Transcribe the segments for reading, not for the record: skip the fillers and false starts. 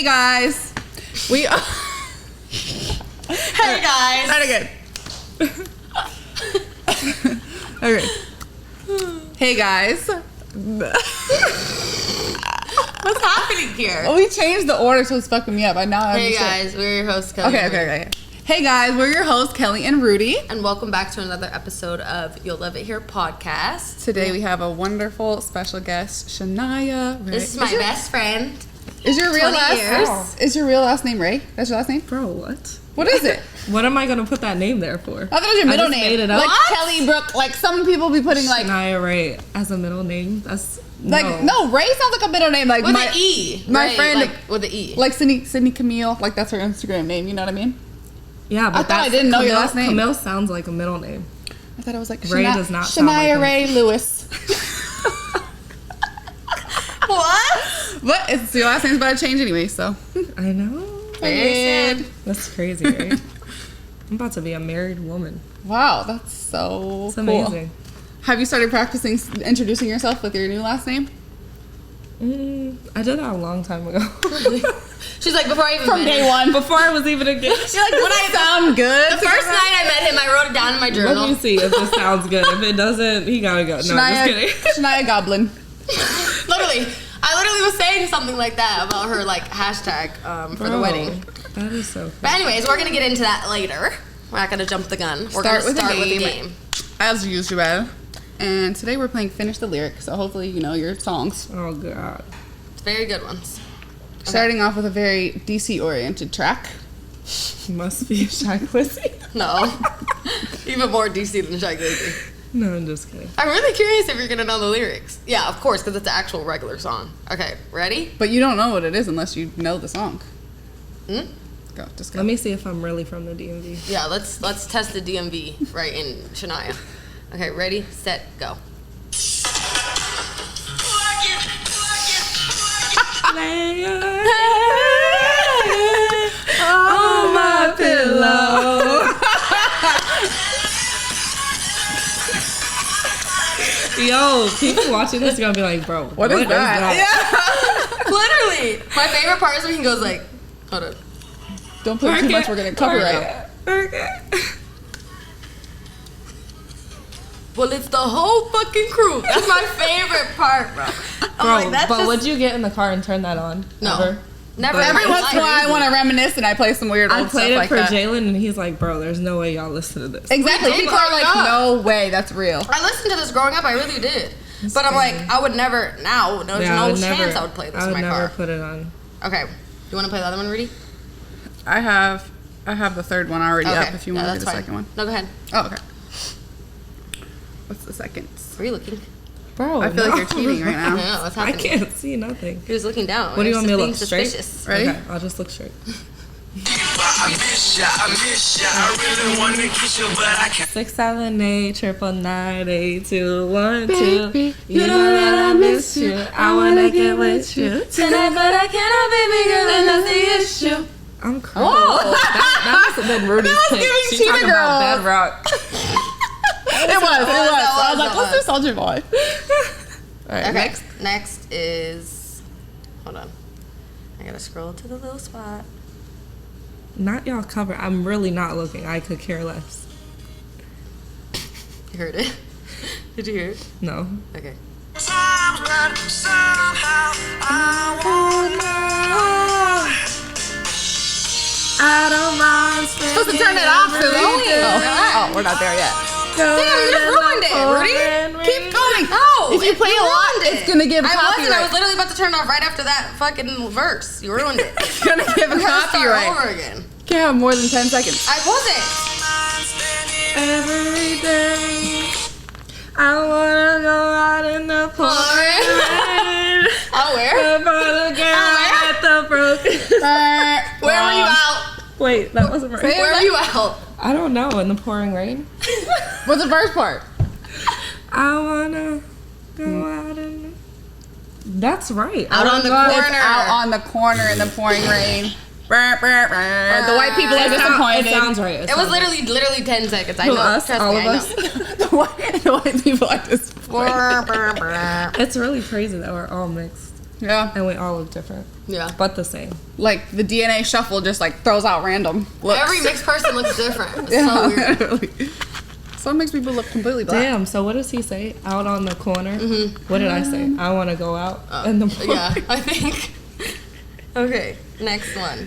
Hey guys, we are. Hey guys. Start again. Okay. Hey guys. What's happening here? Well, we changed the order, so it's fucking me up. I now Hey understand. guys, we're your hosts, Kelly. Okay. Hey guys, we're your hosts, Kelly and Rudy. And welcome back to another episode of You'll Love It Here podcast. Today we have a wonderful special guest, Chania Ray. This is my best friend. Is your real 20 years. Is your real last name Ray? That's your last name? Bro, what? What is it? What am I gonna put that name there for? I thought it was your middle just name. made it up. Like What? Kelly Brooke. Like some people be putting like Chania Ray as a middle name. That's no. Ray sounds like a middle name. Like With my an E. my Ray, friend- like, with an E. like Sydney Camille. Like that's her Instagram name. You know what I mean? Yeah, but I thought I didn't know your last name. Camille sounds like a middle name. I thought it was like Ray does not sound Chania like Ray Lewis. What? But it's your last name's about to change anyway. So I know. Very sad. That's crazy, right? I'm about to be a married woman. wow, that's so It's cool. amazing. Have you started practicing introducing yourself with your new last name? I did that a long time ago. She's like, before I even From met day him. one. Before I was even engaged. You're like, does it sound good? The first night I met him, I wrote it down in my journal. Let me see if this sounds good. If it doesn't, he gotta go. No, I'm just kidding. Shania Goblin. Literally. I literally was saying something like that about her, like, hashtag for the Bro, wedding. That is so But funny. anyways, we're going to get into that later. We're not going to jump the gun. We're going Start to with the start with the game. game. As usual. And today we're playing Finish the Lyric. So hopefully you know your songs. Oh god. Very good ones. Starting off with a very DC-oriented track. Must be Shy Pussy. No. Even more DC than Shy Glizzy. No, I'm just kidding. I'm really curious if you're going to know the lyrics. Yeah, of course, because it's an actual regular song. Okay, ready? But you don't know what it is unless you know the song. Hmm? Go, just go. Let me see if I'm really from the DMV. Yeah, let's test the DMV right in Shania. Okay, ready, set, go. Lay your head on my pillow. Yo, people watching this are gonna be like, bro, What is that? Literally. My favorite part is when he goes like, hold on. Don't put too much, we're going to copyright. Okay. Well, it's the whole fucking crew. That's my favorite part, bro. I'm Bro, like, that's but just... would you get in the car and turn that on? No. Ever? Never. But Every in my once in a life. while I want to reminisce and I play some weird I old stuff played it like for that. Jalen and he's like, bro, there's no way y'all listen to this. Exactly. We did People are growing like, up. no way, that's real. I listened to this growing up. I really did. But I'm like, I would never, now, there's Yeah, no chance I would play this I in would my never car. put it on. Okay. You want to play the other one, Rudy? I have the third one already up if you want to do the that's second one. No, go ahead. Oh, okay. What's the second? Where are you looking? Bro, I feel like you're cheating right I now. don't know what's I happening. can't see nothing. You're just looking down. What do you want me to Being look straight? suspicious. Ready? Okay, I'll just look straight. I miss ya, I really wanna kiss you, but I can't. 6, 7, 8, 999, 8, 2, 1, 2. You know that I miss you. I wanna get with you tonight, but I cannot, baby girl, and that's the issue. I'm crying. Whoa. That must have been Rudy's That was pick. giving She Cheetah talking about Girls. Bedrock. It was. I was like, that let's do was. Soldier Boy. All right, Okay. next. Next is. Hold on. I gotta scroll to the little spot. Not y'all cover. I'm really not looking. I could care less. You heard it? Did you hear it? No. Okay. Times, but somehow I wanna. I don't mind. Supposed to turn it off, silly. Oh, we're not there yet. Damn, you just ruined it, Rudy. Keep going. No, If you play a lot, ruined it. it's gonna give I wasn't. I copyright. was literally about to turn it off right after that fucking verse. You ruined it. It's gonna give a We gotta start copyright. over again. Can't have more than 10 seconds. I wasn't. Every day, I wanna go out in the pouring rain. Oh, where? For the girl at the broken. Where were you out? Wait, that wasn't right. Where were you out? I don't know. In the pouring rain. What's the first part? I wanna go out in the... That's right. Out on the It's corner. out on the corner in the pouring rain. The white people are It disappointed. sounds right. It was literally 10 seconds. I Who, know. us? Trust All me, of I us? The white people are disappointed. know. It's really crazy that we're all mixed. Yeah. And we all look different. Yeah. But the same. Like the DNA shuffle just like throws out random looks. Every mixed person looks different. It's Yeah, so weird. literally. Some mixed people look completely black. Damn, so what does he say? Out on the corner? What did I say? I want to go out in the morning. Yeah, I think. Okay, next one.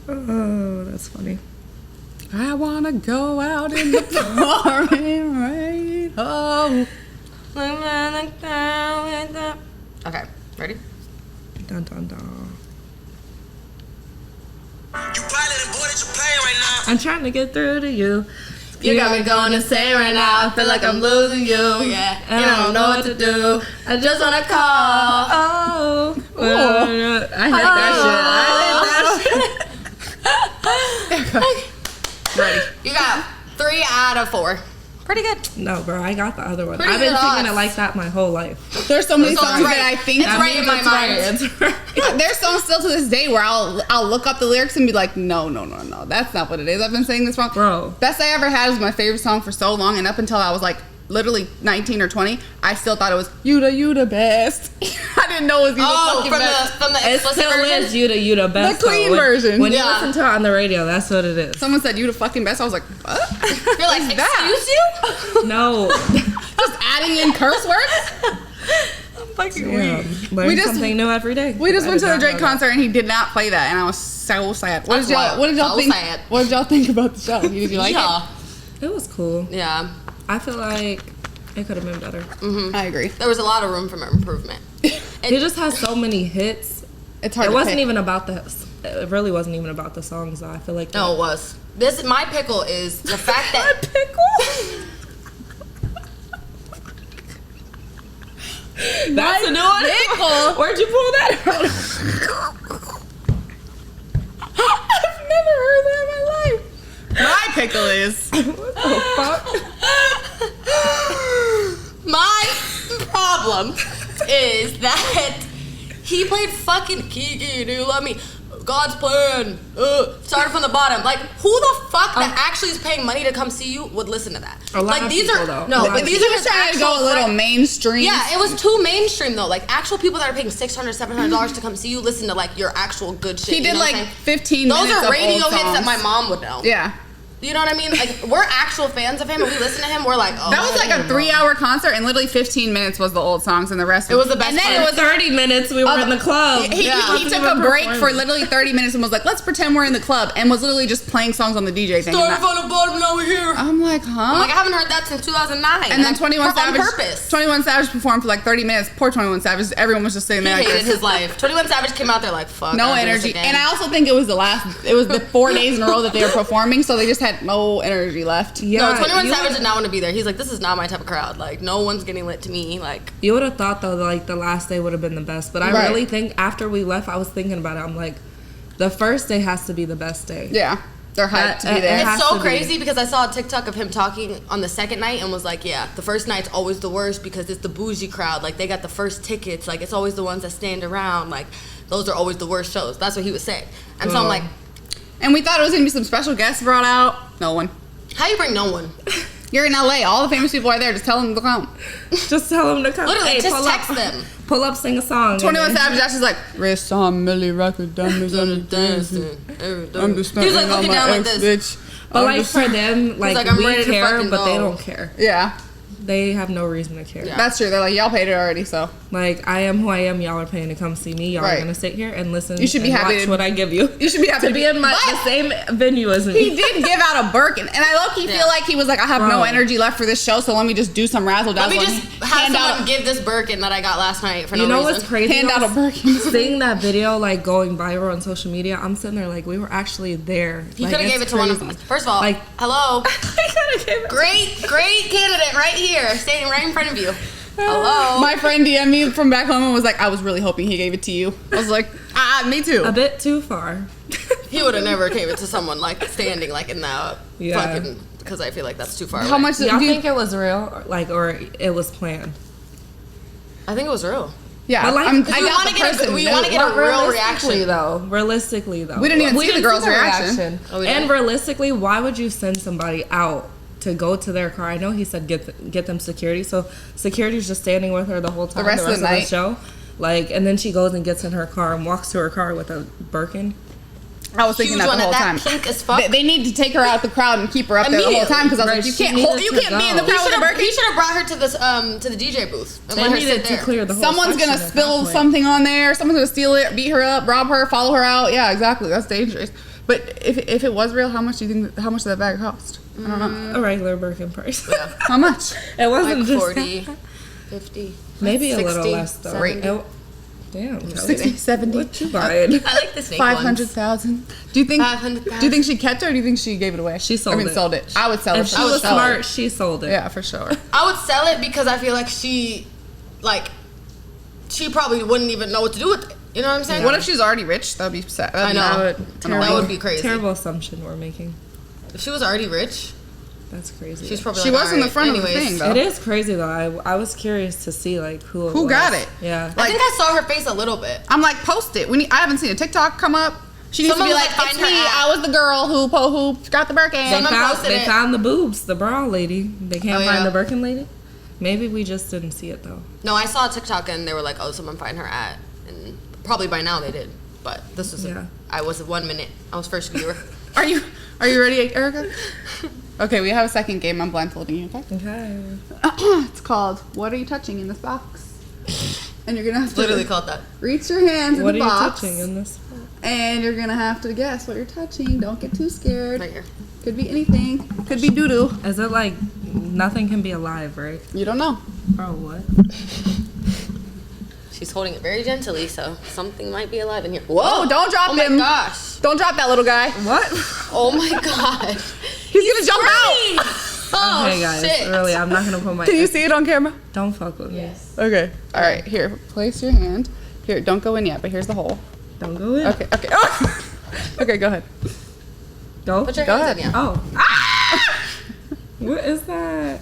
Oh, that's funny. I wanna go out in the pouring rain. Oh. Okay, ready? Dun dun dun. You pilot and boy that you're playing right now. I'm trying to get through to you. You got me going insane right now. I feel like I'm losing you. Yeah, and I don't know what to do. I just wanna call. Oh. I hate that shit. Ready. You got 3 out of 4. Pretty good. No, bro, I got the other one. Pretty I've been good singing it odds. like that my whole life. There's so many So it's songs right. that I think It's right in my mind. There's songs still to this day where I'll look up the lyrics and be like, no, that's not what it is. I've been saying this wrong. Bro. Best I Ever Had was my favorite song for so long, and up until I was like literally 19 or 20, I still thought it was you the best. I didn't know it was you the fucking best. from the It explicit still version. is you the best. The clean though. version. When you Yeah. listen to it on the radio, that's what it is. Someone said you the fucking best. I was like, what? You're like, What's that? excuse you? No. Just adding in curse words? Damn. Learn We just- something new every day. We just I went did to the not Drake know that. concert and he did not play that, and I was so sad. What That's did y'all wild. So think? sad. What did y'all think about the show? Did you like Yeah. It was cool. Yeah. I feel like it could have been better. it? I agree. There was a lot of room for improvement. It just has so many hits. It's hard. It to wasn't pick. even about the. It really wasn't even about the songs. Though. I feel like No, it was. My pickle is the fact that That's a new one. Pickle. Where'd you pull that from? I've never heard that in my life. My pickle is. What the fuck? my problem is that he played fucking Kiki, do you love me? God's plan. Started from the bottom. Like, who the fuck that actually is paying money to come see you would listen to that? A lot like of these people, are though. no, A lot but of these He are was his trying to go a actual little friends. mainstream. Yeah, it was too mainstream though. Like actual people that are paying $600, $700 to come see you listen to like your actual good shit. He you did know what like I'm saying? 15 Those minutes are of radio old hits that songs. my mom would know. Yeah. You know what I mean? Like we're actual fans of him, and we listen to him. We're like, oh, That was like a 3-hour concert, and literally 15 minutes was the old songs, and the rest. It was the best And then part. it was 30 minutes. We were in the club. He took a break for literally 30 minutes and was like, "Let's pretend we're in the club," and was literally just playing songs on the DJ thing. started from the bottom, now we're here. I'm like, huh? I'm like, I haven't heard that since 2009. And then 21 Savage. on purpose. 21 Savage performed for like 30 minutes. Poor 21 Savage. Everyone was just sitting He there. Like hated this. his life. 21 Savage came out there like, fuck. No I'll do this energy. again. And I also think it was the 4 days in a row that they were performing, so they just had no energy left. Yeah, No, 21 you Savage did not want to be there. He's like, this is not my type of crowd. Like, no one's getting lit to me. Like, You would have thought though, like the last day would have been the best, but I Right. really think after we left, I was thinking about it. I'm like, the first day has to be the best day. Yeah. They're hyped to be It there. has it's so to be. crazy because I saw a TikTok of him talking on the second night and was like, yeah, the first night's always the worst because it's the bougie crowd. Like, they got the first tickets. Like, it's always the ones that stand around. Like, those are always the worst shows. That's what he was saying. And so I'm like, And we thought it was going to be some special guests brought out. No one. how you bring no one? You're in LA. All the famous people are there. Just tell them to come. Just tell them to come. Literally, Hey, just pull text up, them. Pull up, sing a song. 21 Savage Actually like, wrist on Millie record, diamonds on the dancing. I'm just He was like looking down like this. bitch. But I'm like just- for them, like like, I'm we ready to care, fucking but they go. don't care. Yeah, They have no reason to care. Yeah. that's true. They're like, y'all paid it already, so. Like I am who I am. Y'all are paying to come see me. Y'all Right. are gonna sit here and listen. You should be and happy watch to- what I give you. You should be happy to be in the But same venue as me. he did give out a Birkin, and I low-key Yeah. feel like he was like, I have no Bro. energy left for this show, so let me just do some razzle Let dazzle. me just have someone give this Birkin that I got last night for You no know reason. what's crazy? Hand out a Birkin. Seeing that video like going viral on social media, I'm sitting there like we were actually there. He Like, could have gave it it's to one of crazy. us. First of all, Like- hello. I could have gave it. Great candidate right here, standing right in front of you. Hello. My friend DM'd me from back home and was like, I was really hoping he gave it to you. I was like, me too. A bit too far. He would have never gave it to someone like standing like in that Yeah. fucking, because I feel like that's too far How away. much Y'all do you think it was real, or it was planned? I think it was real. Yeah, But, like, I we doubt wanna the get a- person we knew. wanna get a real Realistically, reaction. though. Realistically, though. We didn't even see the girl's reaction. Oh, we And didn't? realistically, why would you send somebody out to go to their car? I know he said get them security, so security's just standing with her the whole time. rest of the night. show. Like, and then she goes and gets in her car and walks to her car with a Birkin. I was thinking Huge that one the whole at time. that pink as fuck. They need to take her out the crowd and keep her up there the whole time because I was Right, like, you she can't needed you to can't be in the go. crowd with a Birkin. He should have brought her to this to the DJ booth and They let her needed sit to there. clear the whole Someone's gonna section at spill that point. something on there. Someone's gonna steal it, beat her up, rob her, follow her out. Yeah, exactly. That's dangerous. But if it was real, how much do you think? How much did that bag cost? I don't know. A regular Birkin price. Yeah. How much? It wasn't Like just 40, 50. maybe a 60, little less though. 70. It- damn, Kelly. 60, 70, What you buying? I like the snake ones. 500,000. Do you think? 500,000. Do you think she kept it or do you think she gave it away? She sold I mean, it. sold it. I would sell it. If she I would was sell smart, it. she sold it. Yeah, for sure. I would sell it because I feel like she probably wouldn't even know what to do with it. You know what I'm saying? What if she's already rich? That'd be sad. I know. That would be crazy. Terrible assumption we're making. If she was already rich, That's crazy. she's probably She like, was in the "Alright, front of the anyways." thing, though. It is crazy though. I was curious to see like who got was. it? Yeah. I think I saw her face a little bit. I'm like, post it. I haven't seen a TikTok come up. She needs Someone to be was like, like, it's find me. her app. I was the girl who got the Birkin. They Someone found, posted they it. found the boobs, the bra lady. They can't Oh, find yeah. the Birkin lady. Maybe we just didn't see it though. No, I saw a TikTok and they were like, "Oh, someone find her at," and probably by now they did. But this was I was 1 minute. I was first viewer. Are you ready, Erica? Okay, we have a second game. I'm blindfolding you. Okay. Okay. It's called "What Are You Touching in This Box?" And you're gonna have to Literally called that. reach your hands in What the are you box, touching in this? and you're gonna have to guess what you're touching. Don't get too scared. Right here. Could be anything. Could be doo doo. Is it like nothing can be alive, right? You don't know. Oh, what? She's holding it very gently, so something might be alive in here. Whoa! Don't drop Oh him. my gosh! Don't drop that little guy. What? Oh my god! He's gonna jump out. Oh Okay, guys. shit! Really, I'm not gonna put my. Can you see it on camera? Don't fuck with me. Yes. Okay. All right. Here, place your hand. Here, don't go in yet, but here's the hole. Don't go in. Okay. Okay. Oh. Okay. Go ahead. Go. Put your Go hands ahead. in, yeah. Oh. Ah! What is that?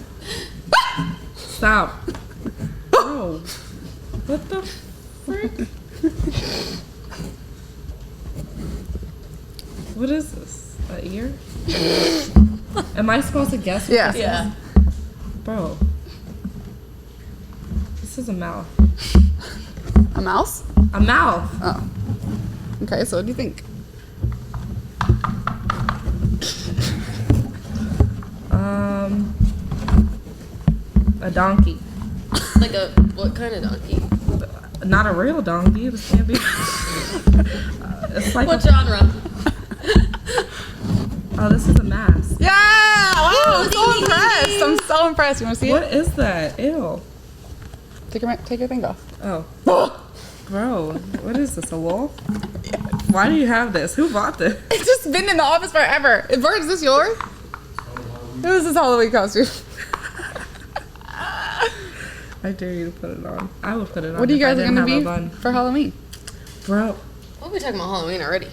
Stop. Oh. What the frick? What is this? An ear? Am I supposed to guess what Yeah. this Yeah. is? Bro. This is a mouth. A mouse? A mouth. Oh. Okay. So what do you think? A donkey. Like a what kind of donkey? Not a real donkey. This can't be. It's like What a, genre? Oh, this is a mask. Yeah! Wow, I'm so impressed. I'm so impressed. You want to see What it? is that? Ew. Take your thing off. Oh. Bro, what is this? A wolf? Why do you have this? Who bought this? It's just been in the office forever. Bert, is this yours? This is Halloween costume. I dare you to put it on. I would put it on. What are you if I guys didn't gonna have a be bun. for Halloween? Bro. What are we talking about Halloween already?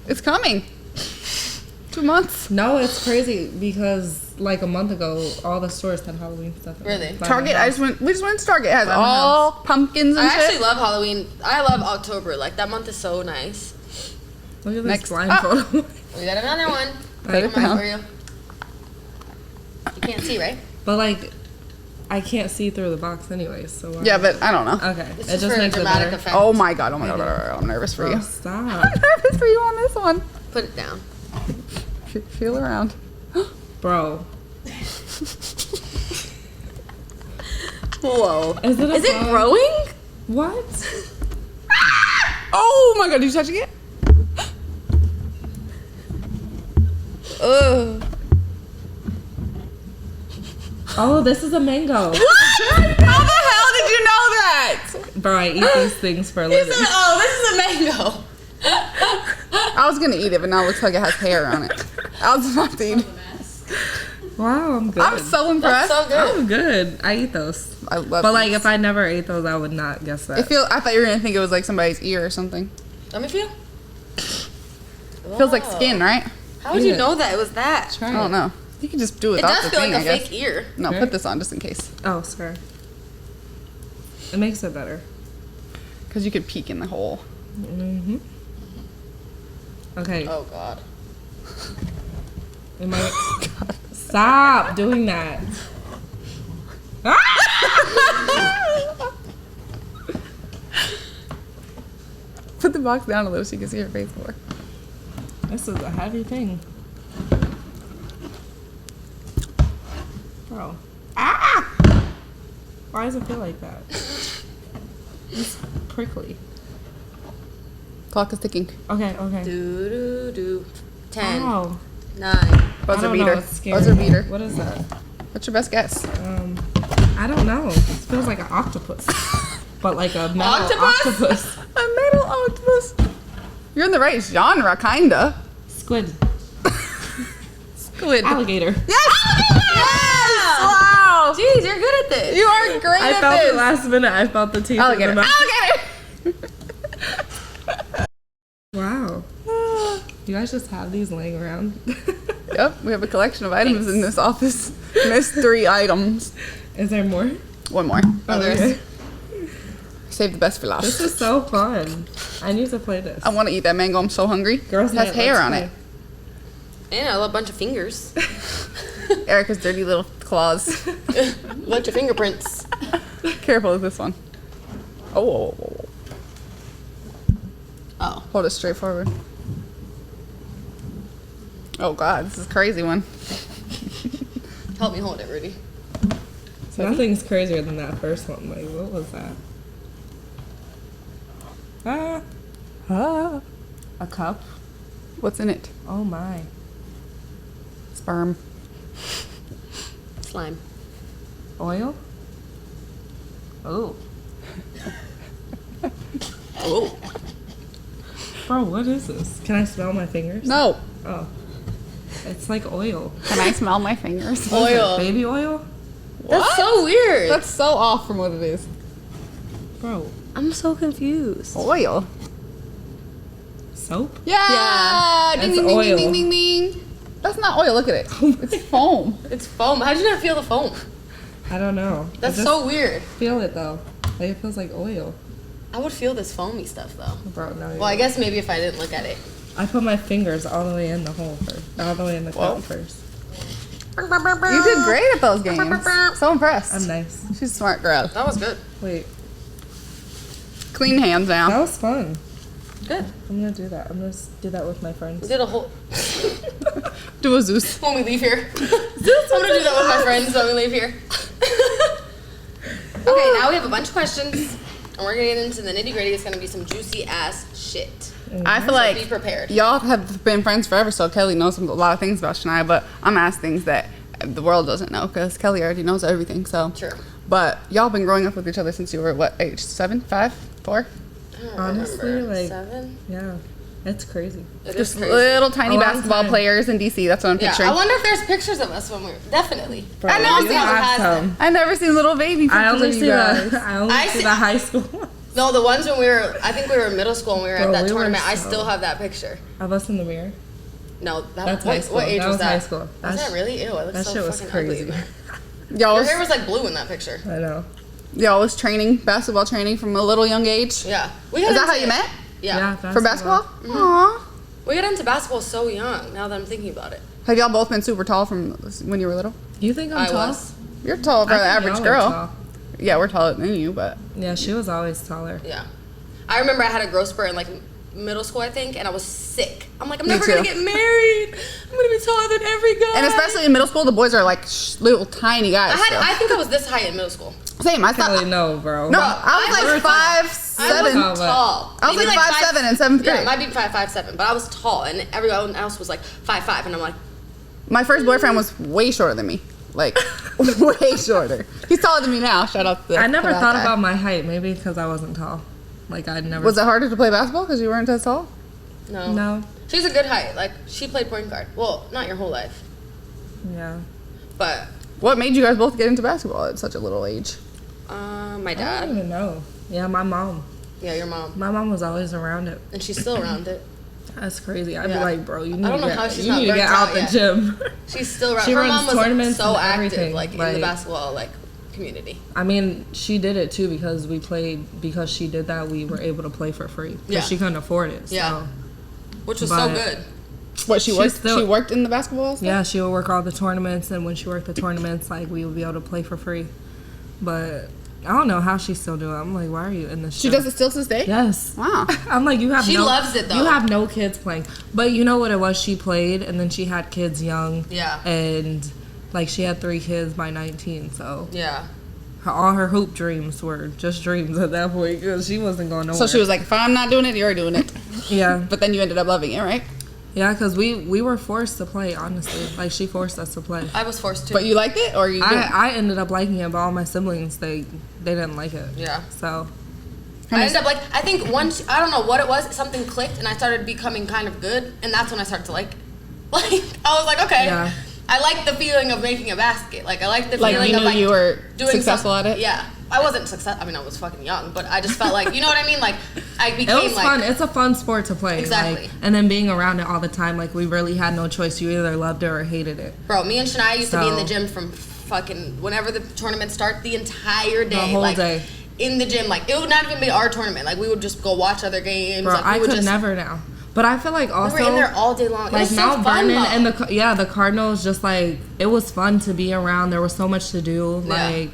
It's coming. 2 months. No, it's crazy because like a month ago, all the stores had Halloween stuff. Really? By my Target. house. We just went to Target. It has By my all pumpkins and I shit. actually love Halloween. I love October. Like that month is so nice. Look at this Next. blindfold. We got another one. Put it Come on down. for you. You can't see, right? But like, I can't see through the box anyway, so. Yeah, but I don't know. Okay. This It is just for makes it dramatic better. effect. Oh my god. I'm nervous for Bro, you. stop. I'm nervous for you on this one. Put it down. Feel around. Bro. Whoa. Is it a Is it bug? growing? What? Oh my god. Are you touching it? Ugh. Oh, this is a mango. How the hell did you know that? Bro, I eat these things for a living. Oh, this is a mango. I was gonna eat it, but now it looks like it has hair on it. I was about to eat it. Wow, I'm good. I'm so impressed. So good. I'm good. I eat those. I love But like, these. if I never ate those, I would not guess that. I thought you were gonna think it was like somebody's ear or something. Let me feel. Feels like Whoa. skin, right? How would you Yeah. know that it was that? I don't know. You can just do it It without does the feel thing, like a I guess. fake ear. No, Right? put this on just in case, Oh, sorry. It makes it better. because you could peek in the hole. Mm-hmm. Okay. Oh god. Am I... Stop doing that. Put the box down a little so you can see her face more. This is a heavy thing. Bro. Ah! Why does it feel like that? It's prickly. Clock is ticking. Okay. Do, do, do. 10, Ow. 9. Buzzer I don't beater. know. It's scary. Buzzer beater. What is that? What's your best guess? I don't know. It feels like an octopus. But like a metal octopus. A metal octopus. You're in the right genre, kinda. Squid. Squid. Alligator. Yes! Yes! Wow! Jeez, you're good at this. You are great I at felt this. it last minute. I felt the teeth in Alligator. the mouth. Alligator! Wow. You guys just have these laying around? Yep, we have a collection of items in this office. Mystery items. Is there more? One more. Okay. Save the best for last. This is so fun. I need to play this. I want to eat that mango. I'm so hungry. Girls it has night, hair let's on play. it. And a bunch of fingers. Erica's dirty little claws. Bunch of fingerprints. Careful with this one. Oh. Oh. Hold it straight forward. Oh God, this is a crazy one. Help me hold it, Rudy. Nothing's crazier than that first one. Like, what was that? A cup? What's in it? Oh my. Sperm. Slime. Oil? Oh. Oh. Bro, what is this? Can I smell my fingers? No. Oh. It's like oil. Can I smell my fingers? What is it, Oil. baby oil? That's so weird. That's so off from what it is. Bro. I'm so confused. Oil. Soap? Yeah. Yeah. Ding, It's ding, ding, oil. ding, ding, ding, ding. That's not oil. Look at it. It's foam. It's foam. How did you not feel the foam? I don't know. That's I just so weird. feel it though. Like it feels like oil. I would feel this foamy stuff though. Bro, no. Well, I guess maybe if I didn't look at it. I put my fingers all the way in the hole first. All the way in the Whoa. cup first. You did great at those games. So impressed. I'm nice. She's a smart girl. That was good. Wait. Clean hands That now. was fun. Good. I'm gonna do that. I'm gonna do that with my We friends. did a whole. Do a Zeus. When we leave here. I'm gonna do that with my friends when we leave here. Okay, now we have a bunch of questions, and we're gonna get into the nitty gritty. It's gonna be some juicy ass shit. I feel So like be prepared. y'all have been friends forever, so Kelly knows a lot of things about Shania, but I'm asking things that the world doesn't know because Kelly already knows everything. So, True. But y'all been growing up with each other since you were what age? 7, 5, 4? I don't Honestly, remember. like- 7. Yeah. It's crazy. It is Just crazy. little tiny A long basketball time. players in DC. That's what I'm Yeah, picturing. I wonder if there's pictures of us when we were definitely. Bro, I know, you see, have has some. I never seen little baby pictures I only of you see guys. the I only I see see- the high school one No, the ones when we were. I think we were in middle school and we were Bro, at that we were tournament. I so- still have that picture. of us in the mirror. No, that That's what, high school. What age That was was that? high school. Was That's- that really? Ew, it looks That so shit was fucking crazy. ugly. Y'all Your was, hair was like blue in that picture. I know. y'all was training, basketball training from a little young age. Yeah. We Is got that how into- you met? Yeah. For basketball? Mm-hmm. Aw. We got into basketball so young. Now that I'm thinking about it, Have y'all both been super tall from when you were little? You think I'm I tall? was. You're tall for I the think average y'all are girl. tall. Yeah, we're taller than you, but Yeah, she was always taller. Yeah. I remember I had a growth spurt in like middle school, I think, and I was sick. I'm like, I'm Me never too. gonna get married. I'm gonna be taller than every guy. and especially in middle school, the boys are like little tiny guys. I think I was this height in middle school. Same. I thought. Kelly, no, bro. No, I was like 5'7". I was tall. I was Maybe like 5'7" in 7th Yeah, grade. it might be 5'7", but I was tall, and everyone else was like 5'5", and I'm like, My first boyfriend was way shorter than me. Like, way shorter. He's taller than me now. Shout out to I never to that thought guy. about my height. Maybe because I wasn't tall. Like I'd never. Was it harder to play basketball because you weren't as tall? no. No. She's a good height. Like, she played point guard. Well, not your whole life, Yeah. but What made you guys both get into basketball at such a little age? my I don't dad. even know. Yeah, my mom. Yeah, your mom. My mom was always around it. And she's still around it. That's crazy. I'd Yeah. be like, bro, you need I don't to know how get, she's you not need to get burnt out out the yet. gym. She's still around. She Her runs mom was tournaments so and active, everything, like in the like- basketball community. I mean, she did it too because we played. Because she did that, we were able to play for free. Because Yeah. she couldn't afford it. So. Yeah. Which was so But- good. What she She's worked? still- She worked in the basketball stuff? Yeah, she would work all the tournaments, and when she worked the tournaments, like we would be able to play for free. But I don't know how she's still doing it. I'm like, why are you in this show? She does it still to this day? Yes. Wow. I'm like, you have She loves it, though. You have no kids playing. But you know what it was? She played, and then she had kids young. Yeah. And, like, she had 3 kids by 19, so. Yeah. All her hoop dreams were just dreams at that point, because she wasn't going nowhere. So she was like, if I'm not doing it, you're doing it. Yeah. But then you ended up loving it, right? Yeah, because we were forced to play, honestly. Like, she forced us to play. I was forced to. But you liked it, or you didn't? I ended up liking it, but all my siblings, they didn't like it. Yeah. So. I ended up like, I think once, I don't know what it was, something clicked and I started becoming kind of good, and that's when I started to like it. Like, I was like, okay. Yeah. I like the feeling of making a basket. Like, I like the Like, feeling you of knew like you were doing successful at it? Yeah. I wasn't successful. I mean, I was fucking young, but I just felt like, you know what I mean? Like, I became It was like. fun. It's a fun sport to play. Exactly. Like, and then being around it all the time, like, we really had no choice. You either loved it or hated it. Bro, me and Chania used to be in the So- gym from fucking whenever the tournament start, the entire day. The whole like, day. In the gym. Like, it would not even be our tournament. Like, we would just go watch other games. Bro, like, we I would could just, never now. But I feel like also. We were in there all day long. It Like, was so Mount fun, Vernon though. and the Cardinals, just like, it was fun to be around. There was so much to do. Yeah. Like,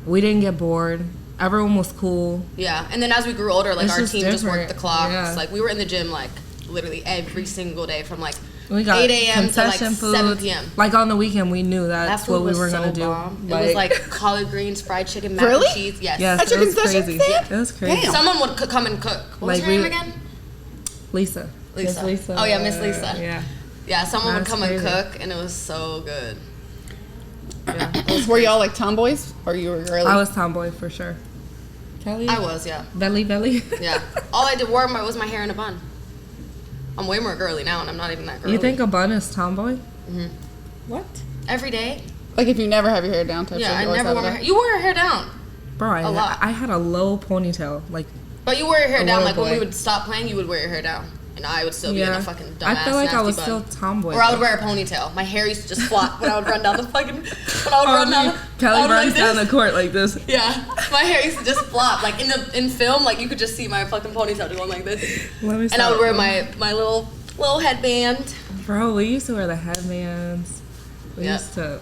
we didn't get bored. Everyone was cool. Yeah, and then as we grew older, like It's our just team just worked different. the clocks. Yeah. Like we were in the gym like literally every single day from like We got 8 a.m. to like concession 7 food. p.m. Like, on the weekend, we knew That that's food what we was were so going to do. bomb. It was like collard greens, fried chicken, mac Really? and cheese. Yes. Yes, At your it was concession crazy. stand? It was crazy. Damn. Someone would come and cook. What was Like, her name we- again? Lisa. Lisa. Miss Lisa. Oh yeah, Miss Lisa. Yeah. Yeah, someone would That's come crazy. and cook, and it was so good. Yeah. Were y'all like tomboys, or you were girly? I was tomboy for sure. Kelly? I was, yeah, Belly. yeah. All I did was my hair in a bun. I'm way more girly now, and I'm not even that girly. You think a bun is tomboy? What? every day? Like if you never have your hair down type Yeah, shit, I you always never have wore it my up. hair. You wore your hair down. Bro, A lot. I had a low ponytail. Like, But you wore your hair A down, little like when we boy. would stop playing, you would wear your hair down. And I would still be in yeah. a fucking dumbass I feel like I nasty was bun. still tomboy. Or I would wear a ponytail. My hair used to just flop when I would run down the fucking. When I would run down. Kelly I would runs like down this. the court like this. Yeah, my hair used to just flop. Like in film, like you could just see my fucking ponytail going like this. Let me And I would stop. wear my little headband. Bro, we used to wear the headbands. We Yeah. used to.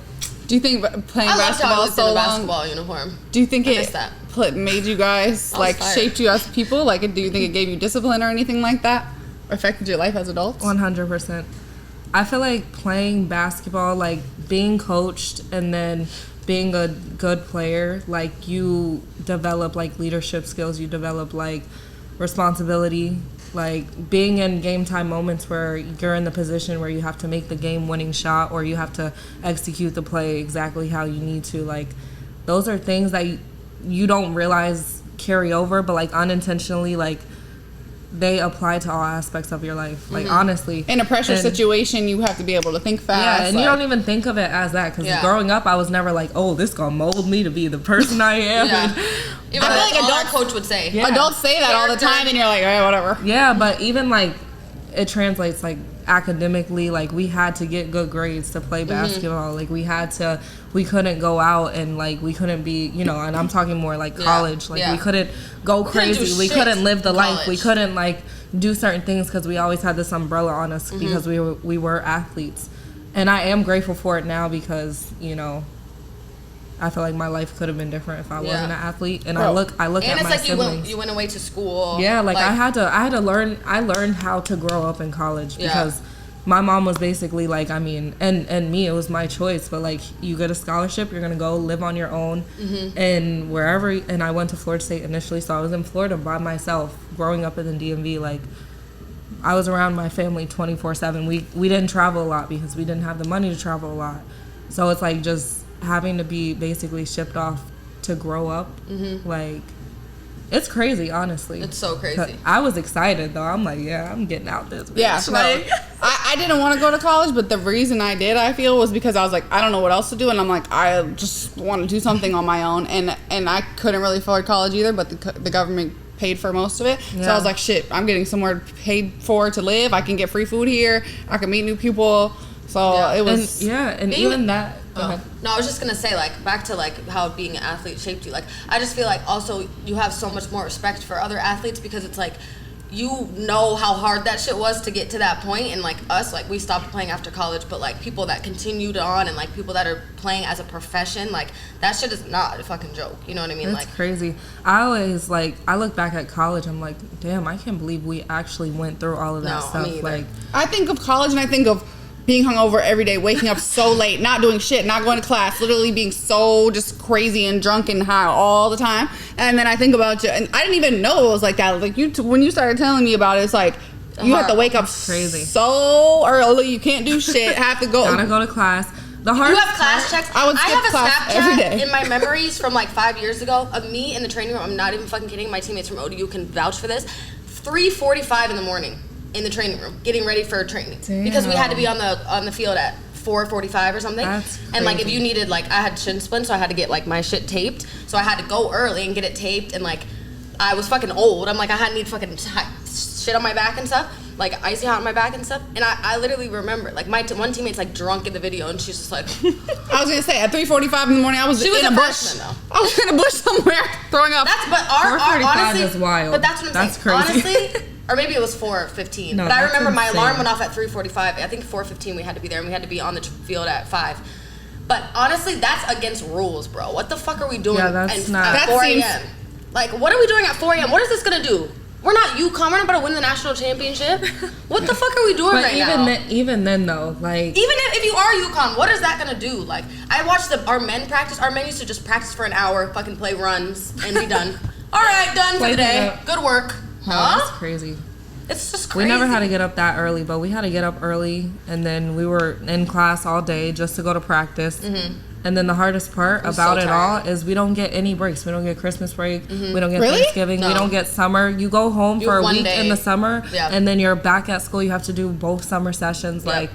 Do you think playing I loved how I basketball looked so in a long? basketball uniform. Do you think I it miss that. made you guys I was like fired. shaped you as people? Like, do you think it gave you discipline or anything like that? Or affected your life as adults? 100%. I feel like playing basketball, like being coached and then being a good player, like you develop like leadership skills, you develop like responsibility, like being in game time moments where you're in the position where you have to make the game winning shot or you have to execute the play exactly how you need to. Like those are things that you don't realize carry over, but like unintentionally, like they apply to all aspects of your life. Like honestly, In a pressure And- situation, you have to be able to think fast. yeah, and you like- don't even think of it as that because Yeah. growing up, I was never like, "Oh, this gonna mold me to be the person I am." Yeah. And- Even I feel like like all our adults- coach would say. Yeah. Adults say that all the Character. time, and you're like, all right, whatever. yeah, but even like it translates like academically. Like we had to get good grades to play basketball. Like we couldn't go out and like we couldn't be, you know. And I'm talking more like Yeah. college. Like Yeah. we couldn't go couldn't do crazy. We shit couldn't live the in life. We college. couldn't like do certain things because we always had this umbrella on us because we were athletes. And I am grateful for it now because, you know, I feel like my life could have been different if I wasn't an athlete. And I Bro. look And at it's my like siblings. you went away to school. Yeah, like I had to learn. I learned how to grow up in college Yeah. because my mom was basically like, I mean, and me, it was my choice. But like, you get a scholarship, you're gonna go live on your own, and wherever. And I went to Florida State initially, so I was in Florida by myself, growing up in the DMV. Like, I was around my family 24/7. We didn't travel a lot because we didn't have the money to travel a lot. So it's like just having to be basically shipped off to grow up, like. It's crazy, honestly. It's so crazy. I was excited though. I'm like, yeah, I'm getting out this bitch. Yeah, no. Like, I didn't want to go to college, but the reason I did, I feel, was because I was like, I don't know what else to do, and I'm like, I just want to do something on my own, and I couldn't really afford college either, but the government paid for most of it, so I Yeah. was like, shit, I'm getting somewhere paid for to live. I can get free food here. I can meet new people. So Yeah. it and was. and Being- even that. Go Oh. ahead. No, I was just gonna say, like, back to like how being an athlete shaped you. Like, I just feel like also you have so much more respect for other athletes because it's like you know how hard that shit was to get to that point, and like us, like we stopped playing after college, but like people that continued on and like people that are playing as a profession, like that shit is not a fucking joke. You know what I mean? It's like crazy. I always like I look back at college, I'm like, damn, I can't believe we actually went through all of that stuff. Me either. Like I think of college and I think of being hungover every day, waking up so late, not doing shit, not going to class, literally being so just crazy and drunk and high all the time. And then I think about you, and I didn't even know it was like that. Like when you started telling me about it, it's like you have to wake up crazy so early, you can't do shit, have to go. Gotta go to class. You have class checks. I have a Snapchat in my memories from like 5 years ago of me in the training room. I'm not even fucking kidding. My teammates from ODU can vouch for this. 3:45 in the morning in the training room, getting ready for training. Damn. Because we had to be on the field at 4:45 or something. That's crazy. And like if you needed, like I had shin splints, so I had to get like my shit taped. So I had to go early and get it taped, and like I was fucking old. I'm like I need fucking shit on my back and stuff, like icy hot on my back and stuff. And I literally remember like my one teammate's like drunk in the video, and she's just like I was gonna say at 3:45 in the morning I was in a bush. Freshman, though. I was in a bush somewhere throwing up. But our 4:45 honestly is wild. But that's what I'm That's saying. crazy. Honestly, or maybe it was 4:15. No, but I that's remember my insane. alarm went off at 3:45. I think 4:15 we had to be there, and we had to be on the field at 5. But honestly, that's against rules, bro. What the fuck are we doing that's not. at 4 a.m.? Like, what are we doing at 4 a.m.? What is this gonna do? We're not UConn. We're not about to win the national championship. What the fuck are we doing right now? Even then though, like Even if you are UConn, what is that gonna do? Like, I watched our men practice. Our men used to just practice for an hour, fucking play runs, and be done. All right, done for the day. Good work. that's crazy. It's just crazy. We never had to get up that early, but we had to get up early, and then we were in class all day just to go to practice. Mm-hmm. And then the hardest part about it all is we don't get any breaks. We don't get Christmas break. Mm-hmm. We don't get Thanksgiving. No. We don't get summer. You go home for a week in the summer, and then you're back at school. You have to do both summer sessions. Yep. Like,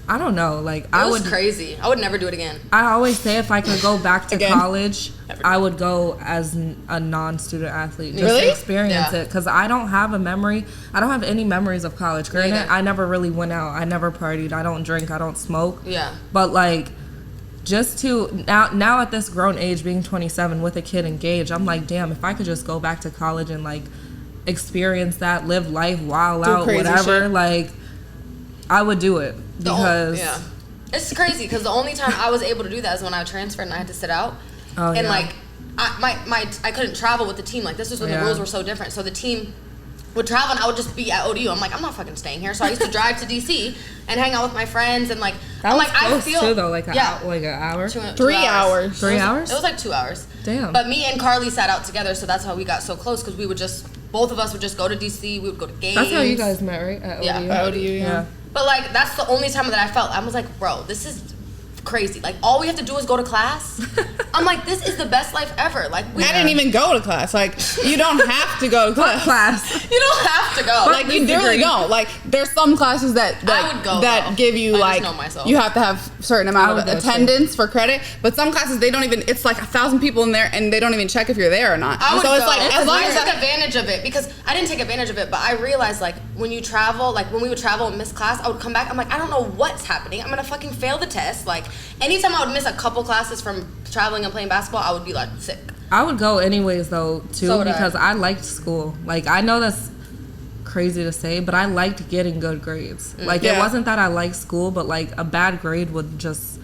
I don't know. Like, it was crazy. I would never do it again. I always say if I could go back to college, I would go as a non-student athlete just to experience it, because I don't have a memory. I don't have any memories of college. Granted, I never really went out. I never partied. I don't drink. I don't smoke. Yeah. But like, just to now at this grown age, being 27 with a kid engaged, I'm like, damn, if I could just go back to college and like experience that, live life, wild out, whatever, shit. Like I would do it. Because it's crazy, because the only time I was able to do that is when I transferred and I had to sit out. And like I couldn't travel with the team. Like, this was when the rules were so different. So the team would travel and I would just be at ODU. I'm like, I'm not fucking staying here. So I used to drive to DC and hang out with my friends, and like that was close too, though, like an hour. 3 hours. 3 hours? It was like 2 hours. Damn. But me and Carly sat out together, so that's how we got so close, because we would just, both of us would just go to DC. We would go to games. That's how you guys met, right? At ODU? Yeah, at ODU, yeah. But like, that's the only time that I felt, I was like, bro, this is crazy. Like, all we have to do is go to class. I'm like, this is the best life ever. Like, I didn't even go to class. Like, you don't have to go to class. You don't have to go. Like, you really don't. Like, there's some classes that I would go, that give you, like, you have to have certain amount of attendance for credit. But some classes, they don't even, it's like 1,000 people in there, and they don't even check if you're there or not. I would so it's go. like, as long as I took advantage of it, because I didn't take advantage of it, but I realized, like, when you travel, like when we would travel and miss class, I would come back, I'm like, I don't know what's happening. I'm gonna fucking fail the test. Like, anytime I would miss a couple classes from traveling and playing basketball, I would be like sick. I would go anyways though too, because I liked school. Like, I know that's crazy to say, but I liked getting good grades. Like, it wasn't that I liked school, but like a bad grade would just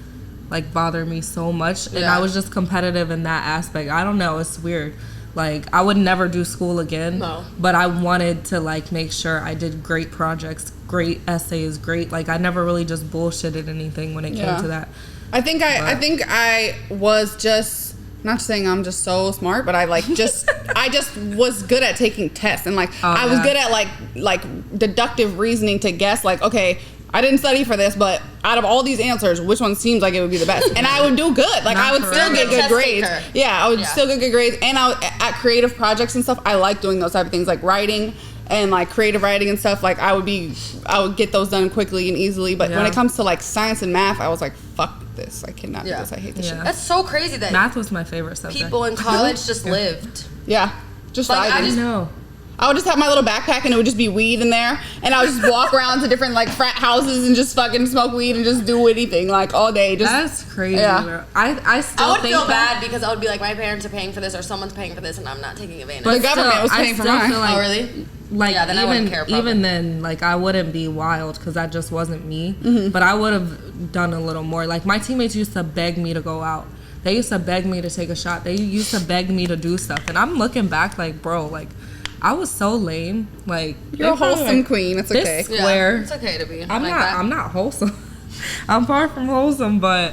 like bother me so much, and I was just competitive in that aspect. I don't know, it's weird. Like, I would never do school again, but I wanted to like make sure I did great projects, great essays, great, like I never really just bullshitted anything when it came to that. I think I was just, not saying I'm just so smart, but I like just I just was good at taking tests, and like I was good at like deductive reasoning to guess, like, okay, I didn't study for this, but out of all these answers, which one seems like it would be the best? And I would do good. Like, I would still get good grades. Yeah, I would still get good grades. And at creative projects and stuff, I like doing those type of things, like writing and like creative writing and stuff. Like, I would get those done quickly and easily. But when it comes to like science and math, I was like, fuck this. I cannot do this. I hate this shit. That's so crazy that math was my favorite subject. People in college just lived. Yeah, just like, I just know. I would just have my little backpack, and it would just be weed in there, and I would just walk around to different like frat houses and just fucking smoke weed and just do anything like all day. Just, that's crazy. Yeah. I would feel bad, because I would be like, my parents are paying for this, or someone's paying for this, and I'm not taking advantage. But the government was paying for mine. Oh, really? like Yeah, then I wouldn't care, probably. even then, like I wouldn't be wild because that just wasn't me. But I would have done a little more. Like my teammates used to beg me to go out. They used to beg me to take a shot. They used to beg me to do stuff. And I'm looking back like, bro, like I was so lame. Like You're a wholesome queen. It's okay. This square. Yeah, it's okay to be. I'm like not. that. I'm not wholesome. I'm far from wholesome, but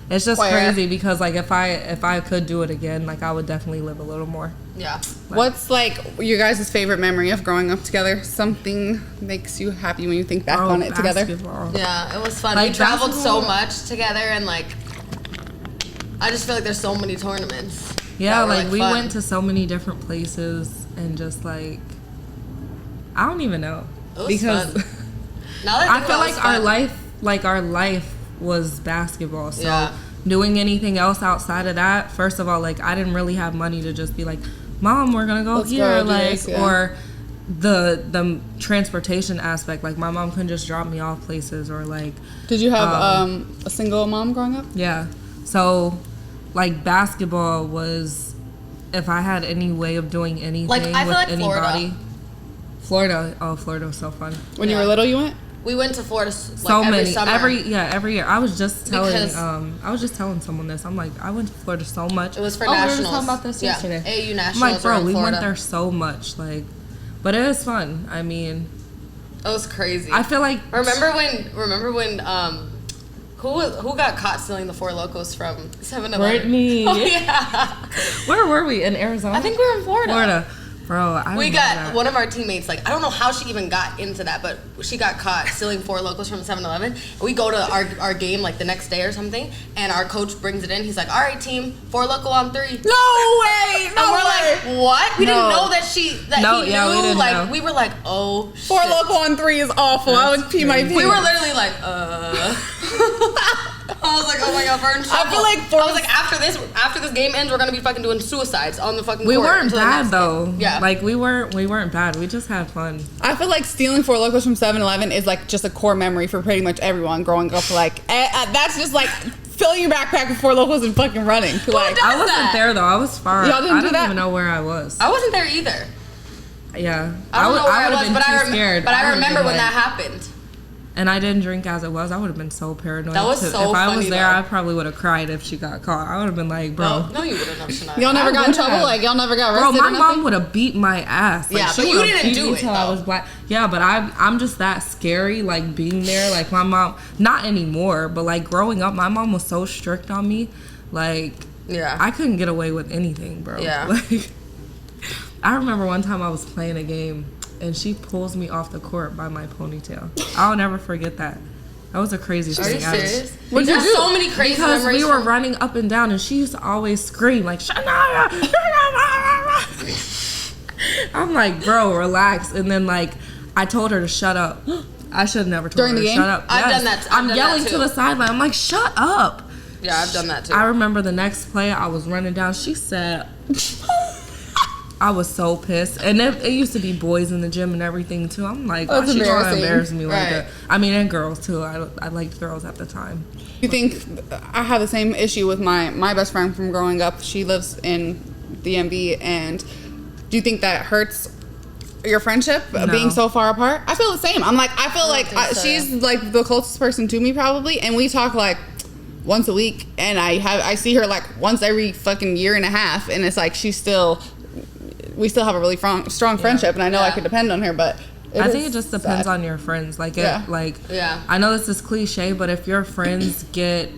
it's just crazy because like if I could do it again, like I would definitely live a little more. Yeah. What's like your guys' favorite memory of growing up together? Something makes you happy when you think back on it together? Basketball. Yeah, it was fun. Like We traveled so basketball. much together, and like, I just feel like there's so many tournaments. Yeah, that were, like we fun. went to so many different places and just like I don't even know It was because fun. Now that I feel think about it, like our life was basketball. So Yeah. doing anything else outside of that, first of all, like I didn't really have money to just be like, Mom, we're gonna go Let's here, go do like this, yeah. or the transportation aspect. Like my mom couldn't just drop me off places or like Did you have a single mom growing up? yeah. So like basketball was if I had any way of doing anything Like, I feel with like anybody. Florida was so fun. When you Yeah. were little, you went? we went to Florida like So every many, summer. every year. I was just telling, Because- someone this. I'm like, I went to Florida so much. It was for We were nationals. just talking about this yesterday. AU I'm nationals. like, bro, are in we Florida. went there so much, like, but it was fun. I mean, It was crazy. I feel like Remember when who got caught stealing the Four Locos from 7-Eleven? Brittany. Oh yeah. Where were we in Arizona? I think we were in Florida. Bro. I We remember got that. one of our teammates, like, I don't know how she even got into that, but she got caught stealing Four Locos from 7-Eleven. We go to our game, like, the next day or something, and our coach brings it in. He's like, all right, team, Four Loco on 3. No way! And we're like, what? We didn't know that he knew. we didn't like, know. we were like, oh, shit. 4 Loco on 3 is awful. I would pee my pants. We were literally like, I was like, oh my god, we're in trouble. I feel like I was like, after this game ends, we're gonna be fucking doing suicides on the fucking We court weren't until the bad next though. game. Yeah. Like we weren't bad. We just had fun. I feel like stealing 4 Locos from 7-Eleven is like just a core memory for pretty much everyone growing up. Like, that's just like filling your backpack with 4 Locos and fucking running. Like, does I wasn't that? there though. I was far. Y'all didn't I do don't that? even know where I was. I wasn't there either. Yeah. I don't know where I would've was, been but too scared. But I would've remember been when like- that happened. And I didn't drink as it was. I would have been so paranoid. That was too. so If I was funny, there, though. I probably would have cried if she got caught. I would have been like, bro. No, you wouldn't have, Shania. y'all never I got in would trouble? have. Like, y'all never got Bro, arrested my or mom nothing? would have beat my ass. Like, Yeah, she but you would've didn't beat do me it, till I though. was black. Yeah, but I'm just that scary. Like being there. Like my mom, not anymore, but like growing up, my mom was so strict on me. Like, Yeah. I couldn't get away with anything, bro. Yeah. Like, I remember one time I was playing a game and she pulls me off the court by my ponytail. I'll never forget that. That was the craziest Are thing. you I serious? What'd you There's do? so many crazy Because memories. we were from- running up and down, and she used to always scream like Shania. I'm like, bro, relax. And then like, I told her to shut up. I should have never told During her the to game? shut up. I've done that- I've I'm done yelling that to too. the sideline. I'm like, shut up. Yeah, I've done that too. I remember the next play, I was running down. She said, I was so pissed. And it used to be boys in the gym and everything too. I'm like, That's why she trying to embarrassing. embarrass me like Right. that? I mean, and girls too. I liked girls at the time. You think I have the same issue with my best friend from growing up? She lives in DMV, and do you think that hurts your friendship being so far apart? I feel the same. I'm like, I feel like think so, she's like the closest person to me probably, and we talk like once a week, and I see her like once every fucking year and a half, and it's like we still have a really strong friendship, and I know I Yeah. could depend on her, but I think it just depends on your friends. Like, Yeah. Yeah. I know this is cliche, but if your friends get,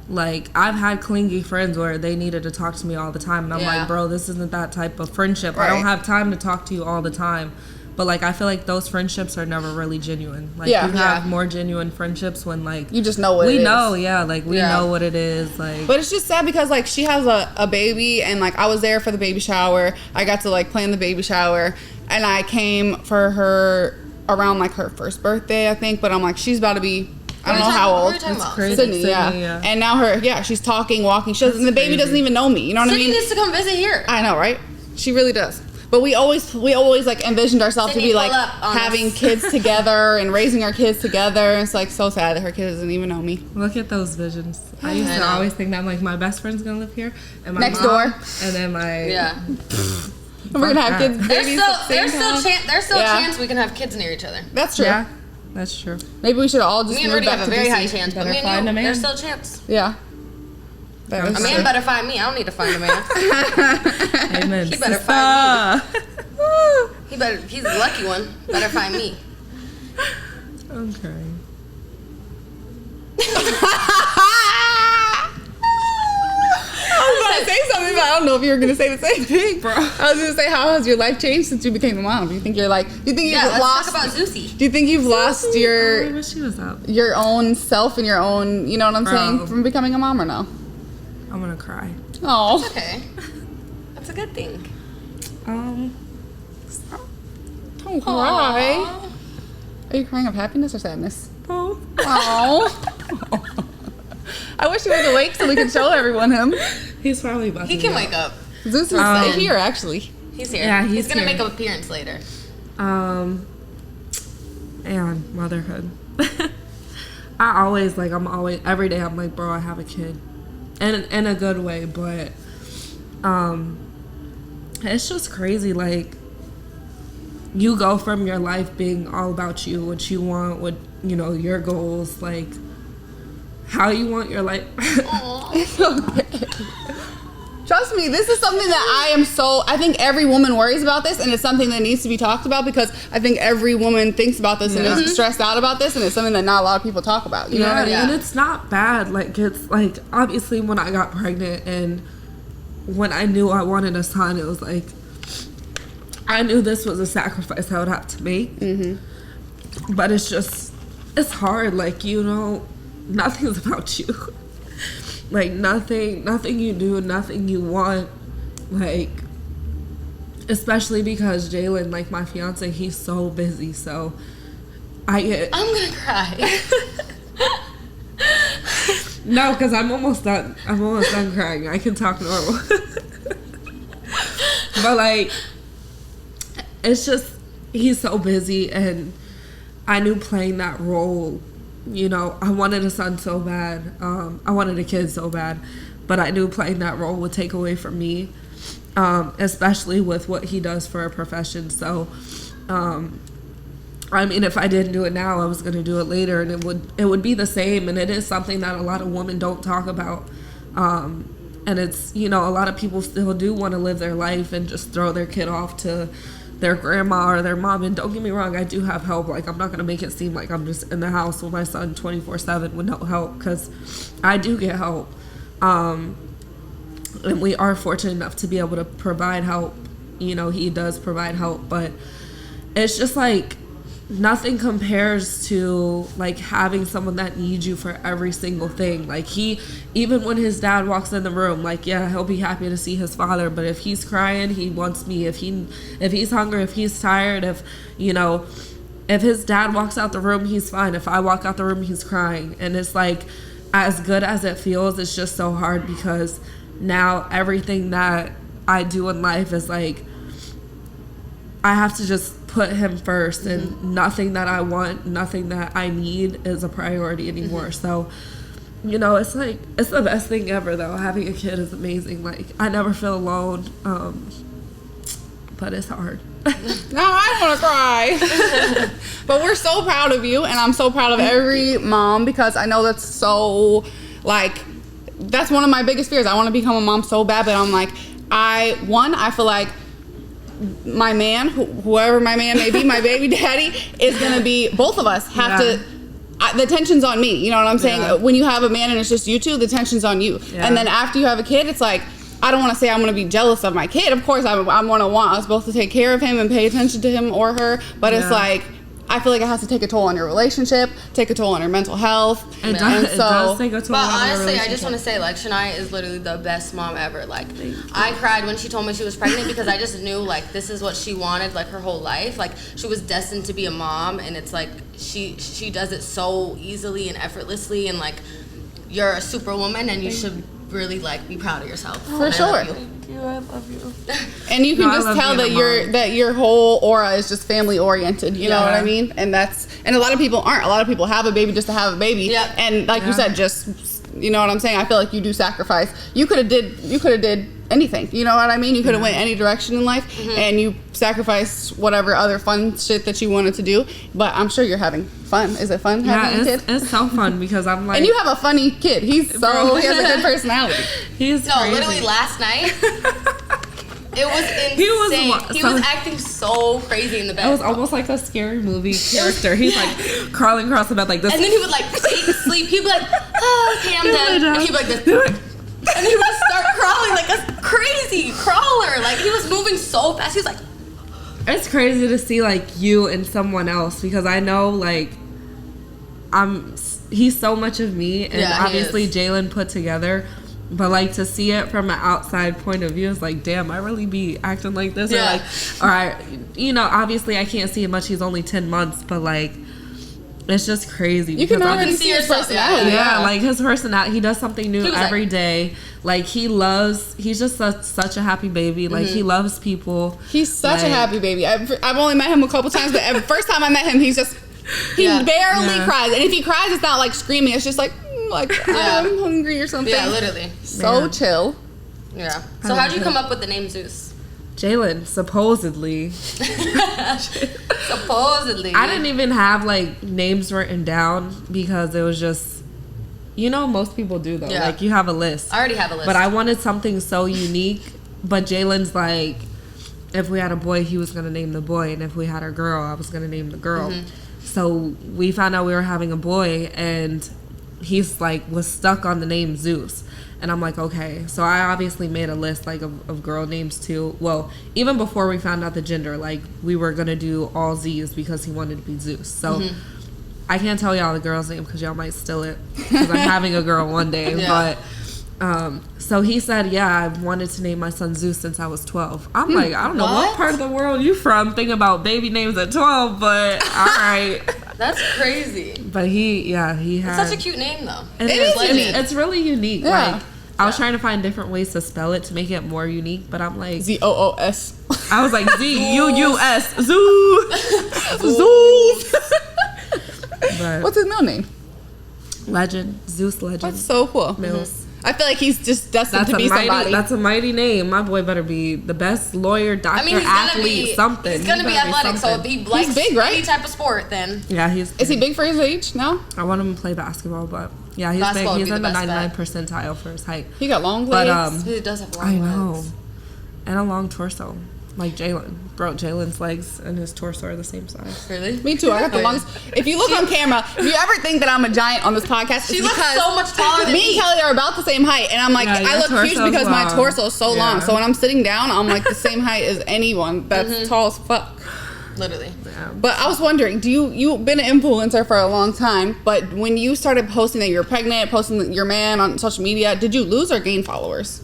like, I've had clingy friends where they needed to talk to me all the time, and I'm Yeah. like, bro, this isn't that type of friendship. I don't Right. have time to talk to you all the time. But, like, I feel like those friendships are never really genuine. Like, Yeah. you have more genuine friendships when, like, you just know what we it is. know, yeah, like, we Yeah. know what it is. Like, But it's just sad because like she has a baby, and like I was there for the baby shower. I got to like plan the baby shower, and I came for her around like her first birthday, I think. But I'm like, she's about to be, I don't know how What are old. you talking about? crazy. Sydney, yeah. Sydney, yeah. And now she's talking, walking. She doesn't, and the baby crazy. doesn't even know me. You know what I Sydney mean? needs to come visit here. I know, right? She really does. But we always like envisioned ourselves Sydney, to be pull like up on having us. kids together and raising our kids together. It's like so sad that her kid doesn't even know me. look at those visions. I used I to know. always think that, I'm like, my best friend's gonna live here. And my Next mom, door. And then my... Yeah. We're gonna have kids, babies. There's still a Yeah. chance we can have kids near each other. That's true. Yeah, that's true. Maybe we should all just Me and move Rudy back have a to very DC. high chance, but Better me and find you, a man. there's still a chance. Yeah. That is A man true. better find me. I don't need to find a man. Amen. He better find me. He's the lucky one. Better find me. Okay. I was about to say something, but I don't know if you were gonna say the same thing, bro. I was gonna say, how has your life changed since you became a mom? Do you think you've Yeah, let's lost? talk about Zeusy. Do you think you've lost I your wish she was up. own self and your own, you know what I'm saying, Bro. from becoming a mom or no? I'm gonna cry. Oh, Okay. That's a good thing. don't cry. Are you crying of happiness or sadness? Both. Oh. I wish he was awake so we could show everyone him. He's probably about He to can be wake up. Zeus is here, actually. He's here. Yeah, he's he's gonna here. make an appearance later. And motherhood. I'm always every day I'm like, bro, I have a kid. And in a good way, but it's just crazy, like you go from your life being all about you, what you want, what your goals, like how you want your life. It's okay. Trust me, this is something that I think every woman worries about this, and it's something that needs to be talked about because I think every woman thinks about this and is stressed out about this, and it's something that not a lot of people talk about. You know what I mean? And it's not bad. Like, it's like, obviously when I got pregnant and when I knew I wanted a son, it was like, I knew this was a sacrifice I would have to make. Mm-hmm. But it's hard. Like, nothing's about you. Like, nothing you do, nothing you want. Like, especially because Jalen, like my fiance, he's so busy. So I'm gonna cry. No, because I'm almost done. I'm almost done crying. I can talk normal. But, like, it's just, he's so busy, and I knew playing that role, I wanted a son so bad. I wanted a kid so bad, but I knew playing that role would take away from me, especially with what he does for a profession. So, I mean, if I didn't do it now, I was going to do it later, and it would be the same. And it is something that a lot of women don't talk about. And it's, a lot of people still do want to live their life and just throw their kid off to their grandma or their mom. And don't get me wrong, I do have help. Like, I'm not going to make it seem like I'm just in the house with my son 24/7 with no help, because I do get help. And we are fortunate enough to be able to provide help. He does provide help, but it's just like, nothing compares to like having someone that needs you for every single thing. Like, even when his dad walks in the room, like, yeah, he'll be happy to see his father, but if he's crying, he wants me. If he's hungry, if he's tired, if his dad walks out the room, he's fine. If I walk out the room, he's crying. And it's like, as good as it feels, it's just so hard, because now everything that I do in life is like, I have to just put him first, and nothing that I want, nothing that I need is a priority anymore. So, it's like, it's the best thing ever, though. Having a kid is amazing. Like, I never feel alone, but it's hard. No, I don't want to cry. But we're so proud of you, and I'm so proud of every mom, because I know that's so, like, that's one of my biggest fears. I want to become a mom so bad, but I'm like, I feel like my man, whoever my man may be, my baby daddy, is going to be, both of us have to, the tension's on me. You know what I'm saying? Yeah. When you have a man and it's just you two, the tension's on you. Yeah. And then after you have a kid, it's like, I don't want to say I'm going to be jealous of my kid. Of course, I'm going to want us both to take care of him and pay attention to him or her. But it's like, I feel like it has to take a toll on your relationship, take a toll on your mental health. It does take a toll But on your honestly, I relationship. just want to say, like, Chania is literally the best mom ever. Like, I cried when she told me she was pregnant, because I just knew, like, this is what she wanted, like, her whole life. Like, she was destined to be a mom, and it's like, she does it so easily and effortlessly, and, like, you're a superwoman, and you should really, like, be proud of yourself. For And sure. I love you. Thank you, I love you. And you can No, I just love tell being a that mom. your whole aura is just family oriented. You know what I Yeah. mean? And a lot of people aren't. A lot of people have a baby just to have a baby. Yep. And like you Yeah. said, just You know what I'm saying? I feel like you do sacrifice. You could have did anything. You know what I mean? You could have went any direction in life, and you sacrificed whatever other fun shit that you wanted to do. But I'm sure you're having fun. Is it fun having a kid? It's so fun because I'm like, and you have a funny kid. He has a good personality. He's No, crazy. literally last night, it was insane. He was acting so crazy in the bed. It was almost like a scary movie character. He's like crawling across the bed like this. And then he would like fake sleep. He'd be like, oh, okay, I'm done. And he'd be like this. And he would just start crawling like a crazy crawler. Like, he was moving so fast. He was like... It's crazy to see, like, you and someone else. Because I know, like, he's so much of me. And obviously Jalen put together. But, like, to see it from an outside point of view is like, damn, I really be acting like this? Yeah. Or, like, you know, obviously I can't see it much. He's only 10 months. But, like... It's just crazy. You can already see his personality. Yeah, like his personality. He does something new every day. Like he's just such a happy baby. Like he loves people. He's such a happy baby. I've only met him a couple times, but the first time I met him, he barely cries. And if he cries, it's not like screaming. It's just like I'm hungry or something. Yeah, literally. So chill. Yeah. So how'd you come up with the name Zeus? Jalen, supposedly. Supposedly. I didn't even have like names written down because it was just, you know, most people do though. Yeah. Like you have a list. I already have a list. But I wanted something so unique. But Jalen's like, if we had a boy, he was gonna name the boy, and if we had a girl, I was gonna name the girl. So we found out we were having a boy, and he's like was stuck on the name Zeus. And I'm like, okay. So I obviously made a list like of girl names too. Well, even before we found out the gender, like we were gonna do all Z's because he wanted to be Zeus. So I can't tell y'all the girl's name because y'all might steal it because I'm having a girl one day. Yeah. But so he said, yeah, I wanted to name my son Zeus since I was 12. I'm like, I don't know what part of the world you from thinking about baby names at 12, but all right. That's crazy. But he had. It's such a cute name though. It's really unique. Yeah. Like I was trying to find different ways to spell it to make it more unique, but I'm like ZOOS. I was like ZUUS Zeus. But What's his middle name? Legend, Zeus Legend. That's so cool. Mills. I feel like he's just destined to be somebody. That's a mighty name. My boy better be the best lawyer, doctor, I mean, athlete, something. He's gonna be athletic, so if he likes big, right? any type of sport, then Yeah, Is he big for his age now? I want him to play basketball, but yeah, he's Basketball big. would He's be in the the best 99th percentile for his height. He got long But legs. he does have long I know, legs. and a long torso, like Jalen. Bro, Jalen's legs and his torso are the same size. Really? Me too. I got the longest. If you look on camera, if you ever think that I'm a giant on this podcast, She it's looks because so much taller than me and Kelly are about the same height, and I'm like, Yeah, I your look huge torso's because my long. torso is so long. Yeah. So when I'm sitting down, I'm like the same height as anyone that's tall as fuck. Literally. Yeah. But I was wondering, you've been an influencer for a long time, but when you started posting that you were pregnant, posting your man on social media, did you lose or gain followers?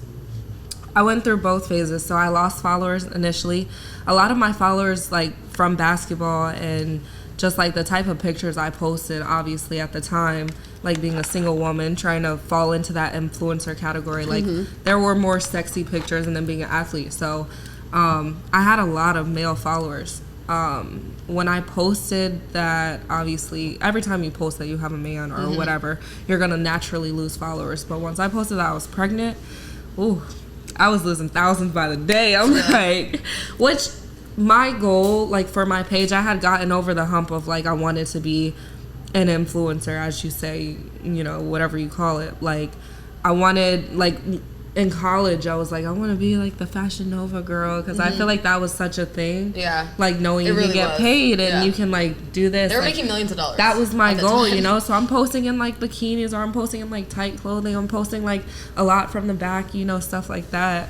I went through both phases. So I lost followers initially. A lot of my followers, like from basketball and just like the type of pictures I posted, obviously at the time, like being a single woman, trying to fall into that influencer category. Like there were more sexy pictures and then being an athlete. So I had a lot of male followers. When I posted that, obviously, every time you post that you have a man or whatever, you're going to naturally lose followers. But once I posted that I was pregnant, ooh, I was losing thousands by the day. I'm like, which my goal, like for my page, I had gotten over the hump of like I wanted to be an influencer, as you say, you know, whatever you call it. Like I wanted, like in college, I was like, I want to be like the Fashion Nova girl because I feel like that was such a thing. Yeah. Like knowing It you really can get was. paid and Yeah. you can like do this. They were like, making millions of dollars. that was my at the goal, time. you know. So I'm posting in like bikinis, or I'm posting in like tight clothing. I'm posting like a lot from the back, you know, stuff like that.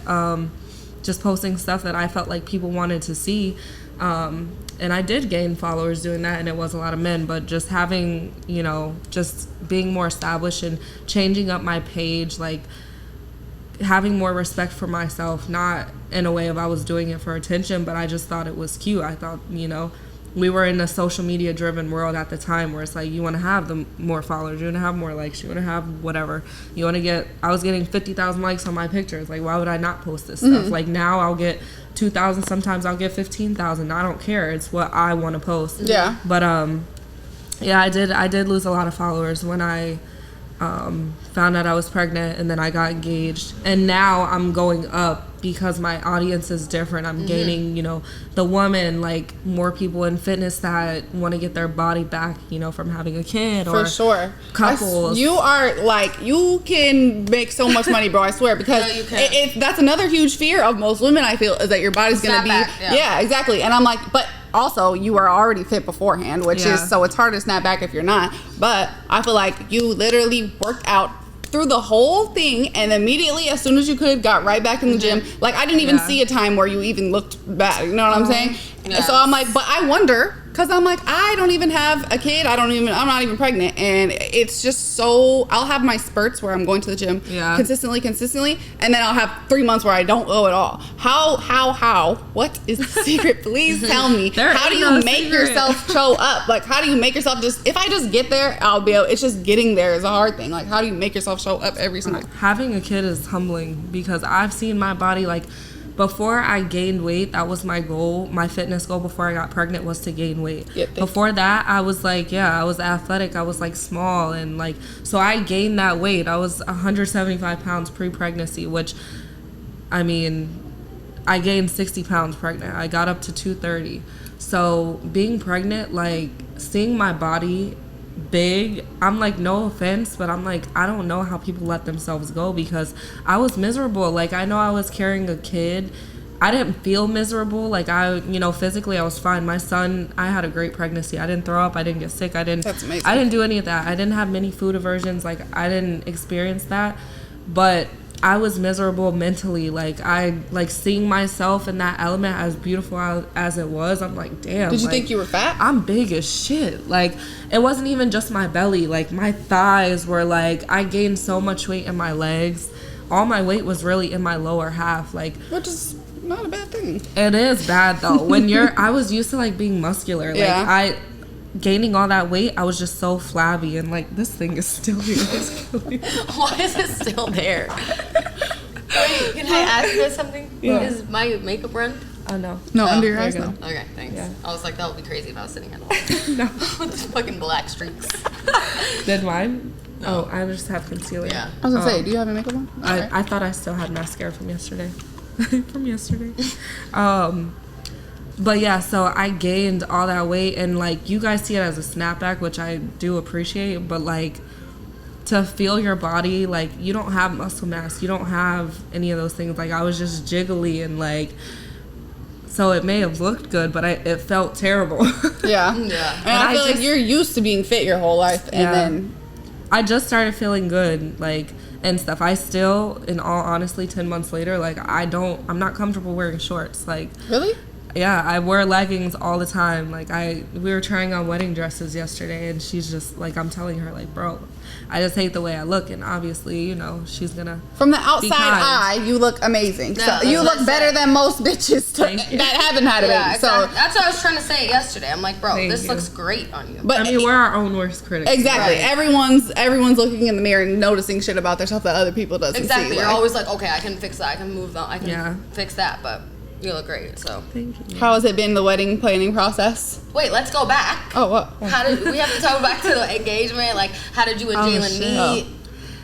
Just posting stuff that I felt like people wanted to see. And I did gain followers doing that, and it was a lot of men. But just having, you know, just being more established and changing up my page, like having more respect for myself, not in a way of I was doing it for attention, but I just thought it was cute. I thought, you know, we were in a social media driven world at the time where it's like you want to have the more followers, you want to have more likes, you want to have whatever. You want to get, I was getting 50,000 likes on my pictures. Like, why would I not post this stuff? Like now I'll get 2,000, sometimes I'll get 15,000. I don't care. It's what I want to post. Yeah. But yeah, I did lose a lot of followers when I found out I was pregnant, and then I got engaged, and now I'm going up because my audience is different. I'm gaining, you know, the woman, like more people in fitness that want to get their body back, you know, from having a kid or For sure. couples. You are like, you can make so much money, bro, I swear, because No, you can. that's another huge fear of most women, I feel, is that your body's going to be, Snap back, yeah. exactly. And I'm like, but also you are already fit beforehand, which Yeah. is, so it's hard to snap back if you're not. But I feel like you literally worked out through the whole thing, and immediately, as soon as you could, got right back in the gym. Like, I didn't even Yeah. see a time where you even looked bad, you know what I'm saying? Yeah. So I'm like, but I wonder, because I'm like, I don't even have a kid, I'm not even pregnant, and it's just so, I'll have my spurts where I'm going to the gym consistently, and then I'll have 3 months where I don't go at all. How, what is the secret? Please tell me. There How do is you no make secret. yourself show up? Like, how do you make yourself just, if I just get there, I'll be able, it's just getting there is a hard thing. Like, how do you make yourself show up every single Having a kid is humbling because I've seen my body, like, before I gained weight, that was my goal. My fitness goal before I got pregnant was to gain weight. Yeah, thank before that, I was like, I was athletic. I was like small, and like, so I gained that weight. I was 175 pounds pre-pregnancy, which, I mean, I gained 60 pounds pregnant. I got up to 230. So being pregnant, like, seeing my body big, I'm like, no offense, but I'm like, I don't know how people let themselves go, because I was miserable. Like, I know I was carrying a kid. I didn't feel miserable. Like, physically I was fine. My son, I had a great pregnancy. I didn't throw up. I didn't get sick. That's amazing. I didn't do any of that. I didn't have many food aversions. Like, I didn't experience that. But I was miserable mentally. Like, seeing myself in that element, as beautiful as it was, I'm like, damn. Did you like, think you were fat? I'm big as shit. Like, it wasn't even just my belly. Like, my thighs were like, I gained so much weight in my legs. All my weight was really in my lower half. Like, Which is not a bad thing. it is bad though. When I was used to like being muscular. Like, gaining all that weight, I was just so flabby, and like, this thing is still here. Why is it still there? Wait, can I ask you something? Yeah. Is my makeup run? Oh no. No, under your there eyes, you no. go. Okay, thanks. Yeah. I was like, that would be crazy if I was sitting at home No. with fucking black streaks. Did mine? Oh, I just have concealer. Yeah. I was gonna say, do you have a makeup on? Okay. I thought I still had mascara from yesterday. But yeah, so I gained all that weight, and like, you guys see it as a snapback, which I do appreciate, but like, to feel your body, like, you don't have muscle mass, you don't have any of those things. Like, I was just jiggly, and like, so it may have looked good, but it felt terrible. Yeah. Yeah. And I feel like just- you're used to being fit your whole life, and Yeah. then I just started feeling good, like, and stuff. I still, in all honesty, 10 months later, like, I'm not comfortable wearing shorts. Like, really? yeah, I wear leggings all the time. Like, we were trying on wedding dresses yesterday, and she's just like, I'm telling her, like, bro, I just hate the way I look, and obviously, you know, she's gonna. From the outside kind. eye, you look amazing. Yeah, So you that's what look I better said. than most bitches Thank you. that haven't had a baby. Yeah, So, exactly. That's what I was trying to say yesterday. I'm like, bro, Thank this you. looks great on you. but I mean, we're our own worst critics. exactly, Right. everyone's looking in the mirror and noticing shit about themselves that other people doesn't Exactly. see. You're Like, always like, okay, I can fix that. I can move that. I can Yeah. fix that. But you look great. So Thank you. how has it been, the wedding planning process? wait, let's go back. Oh, what? How did we have to talk back to the engagement? Like, how did you and Oh, Jalen shit. meet?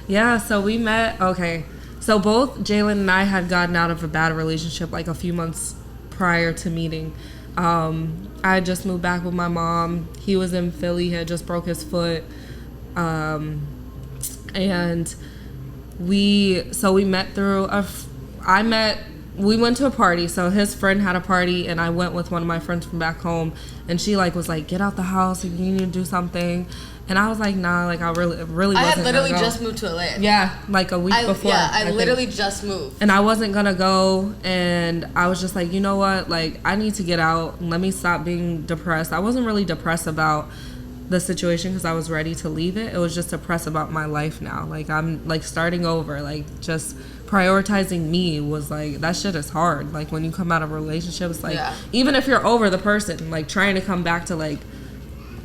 Yeah, so we met. Okay, so both Jalen and I had gotten out of a bad relationship like a few months prior to meeting. I had just moved back with my mom. He was in Philly. He had just broke his foot, and we met through we went to a party. So his friend had a party, and I went with one of my friends from back home, and she like was like, get out the house, you need to do something. And I was like, nah, like, I really I wasn't had literally gonna go. just moved to LA. Yeah, like a week before. I think. literally just moved. And I wasn't gonna go, and I was just like, you know what? Like, I need to get out. Let me stop being depressed. I wasn't really depressed about the situation because I was ready to leave it. It was just depressed about my life now. Like, I'm like starting over. Like, just prioritizing me was like, that shit is hard. Like, when you come out of relationships, like, Yeah. even if you're over the person, like, trying to come back to like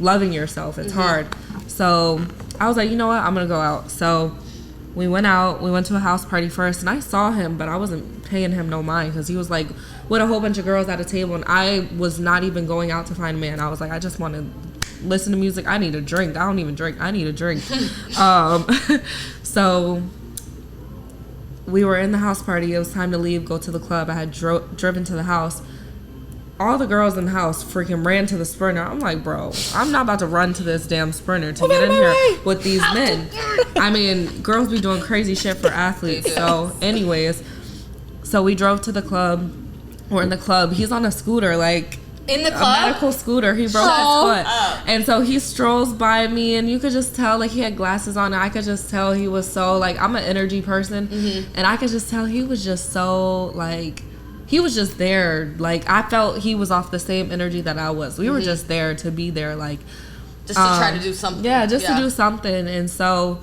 loving yourself, it's hard. So I was like, you know what, I'm gonna go out. So we went out, we went to a house party first, and I saw him, but I wasn't paying him no mind because he was like with a whole bunch of girls at a table, and I was not even going out to find a man. I was like, I just want to listen to music. I need a drink. I don't even drink. I need a drink. So we were in the house party. It was time to leave, go to the club. I had driven to the house. All the girls in the house freaking ran to the Sprinter. I'm like, bro, I'm not about to run to this damn Sprinter to get in here with these men. I mean, girls be doing crazy shit for athletes. So anyways, so we drove to the club. We're in the club. He's on a scooter, like in the club, a medical scooter. He broke his foot, and so he strolls by me, and you could just tell, like, he had glasses on, and I could just tell he was so, like, I'm an energy person, and I could just tell he was just so, like, he was just there. Like, I felt he was off the same energy that I was. We were just there to be there, like, just to try to do something. Yeah, just to do something. And so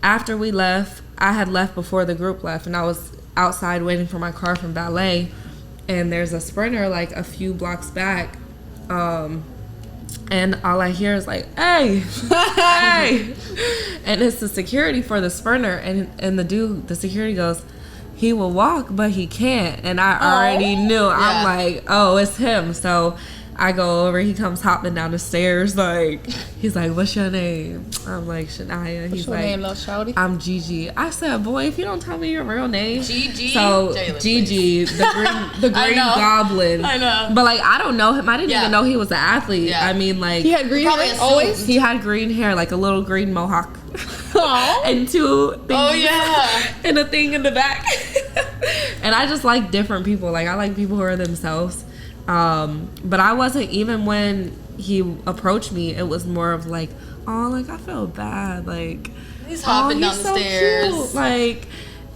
after we left, I had left before the group left, and I was outside waiting for my car from ballet. And there's a Sprinter like a few blocks back, and all I hear is like, "Hey, hey!" And it's the security for the Sprinter, and the security goes, "He will walk, but he can't." And I already knew. Yeah. I'm like, "Oh, it's him." So I go over. He comes hopping down the stairs. Like, he's like, "What's your name?" I'm like, "Shania." He's like, name, little shouty? "I'm Gigi." I said, "Boy, if you don't tell me your real name." Gigi. So Jalen, Gigi, the green goblin. I know. But like, I don't know him. I didn't even know he was an athlete. Yeah. I mean, like, he had green hair always. He had green hair, like a little green mohawk. And two things. And a thing in the back. And I just like different people. Like, I like people who are themselves. But I wasn't, even when he approached me, it was more of like, oh, like, I feel bad, like, he's hopping down the stairs, cute. Like,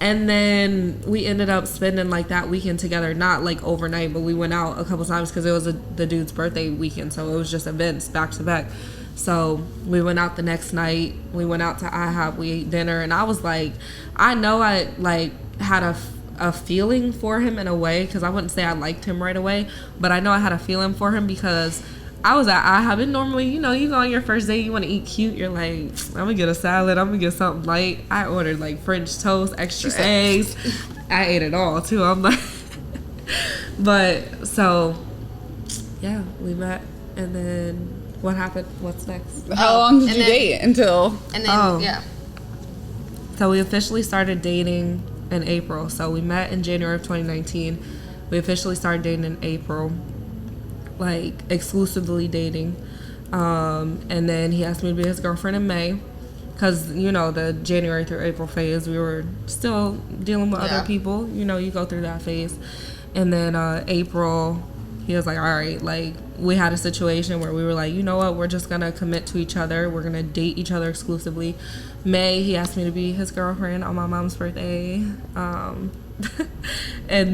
and then we ended up spending like that weekend together, not like overnight, but we went out a couple times because it was the dude's birthday weekend, so it was just events back to back. So we went out the next night, we went out to IHOP, we ate dinner, and I was like, I know I like had a feeling for him in a way, because I wouldn't say I liked him right away, but I know I had a feeling for him because I was at IHOP, and normally, you know, you go on your first date, you want to eat cute, you're like, I'm gonna get a salad, I'm gonna get something light. I ordered like French toast, extra eggs. I ate it all too. I'm like, but so yeah, we met, and then what happened? What's next? How long did you date until? And then So we officially started dating in April. So we met in January of 2019. We officially started dating in April, like exclusively dating. And then he asked me to be his girlfriend in May, because, you know, the January through April phase, we were still dealing with other people. You know, you go through that phase. And then April, he was like, all right, like, we had a situation where we were like, you know what, we're just gonna commit to each other, we're gonna date each other exclusively. May, he asked me to be his girlfriend on my mom's birthday. And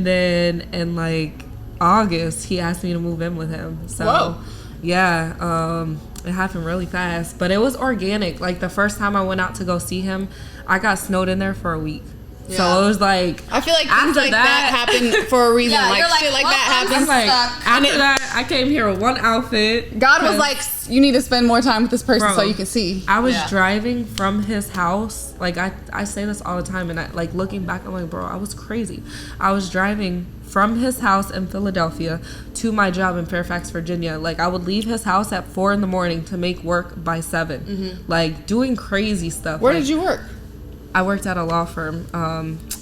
then in like August, he asked me to move in with him. So whoa. Yeah, it happened really fast, but it was organic. Like, the first time I went out to go see him, I got snowed in there for a week. Yeah. So it was like, I feel like things like that happen for a reason. Yeah, like shit like that happens. Like, after that, I came here with one outfit. God was like, you need to spend more time with this person so you can see. I was driving from his house. Like, I say this all the time, and I, like, looking back, I'm like, bro, I was crazy. I was driving from his house in Philadelphia to my job in Fairfax, Virginia. Like, I would leave his house at 4 a.m. to make work by 7. Mm-hmm. Like, doing crazy stuff. Where did you work? I worked at a law firm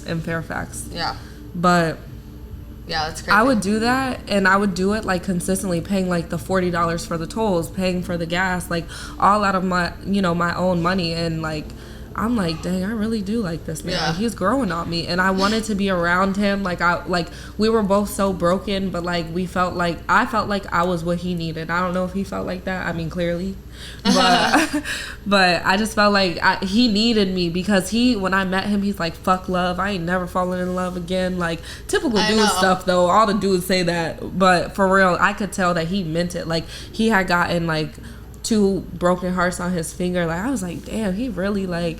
in Fairfax. Yeah. But yeah, that's crazy. I would do that, and I would do it like consistently, paying like the $40 for the tolls, paying for the gas, like all out of my, you know, my own money. And like, I'm like, dang, I really do like this man. Yeah. Like, he's growing on me, and I wanted to be around him. Like, we were both so broken, but like, I felt like I was what he needed. I don't know if he felt like that. I mean, clearly, but I just felt like he needed me, because when I met him, he's like, fuck love, I ain't never falling in love again. Like, typical dude stuff though. All the dudes say that, but for real, I could tell that he meant it. Like, he had gotten like 2 broken hearts on his finger. Like, I was like, damn, he really, like,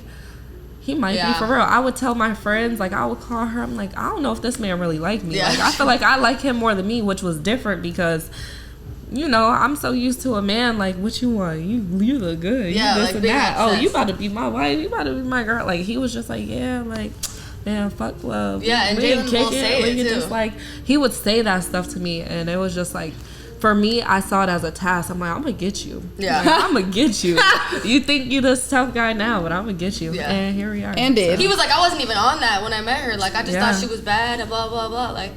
he might be for real. I would tell my friends, like, I would call her, I'm like, I don't know if this man really liked me. Like, I feel like I like him more than me, which was different, because, you know, I'm so used to a man like, what you want? You look good. Yeah, you this like, and that. Oh, you about to be my wife. You about to be my girl. Like, he was just like, yeah, like, man, fuck love. Yeah, and Jalen will say it too. Just like, he would say that stuff to me, and it was just like for me, I saw it as a task. I'm like, I'm gonna get you. Yeah. Like, I'm gonna get you. You think you this tough guy now, but I'm gonna get you. Yeah. And here we are. And did. He was like, I wasn't even on that when I met her. Like, I just Yeah. thought she was bad and blah, blah, blah. Like,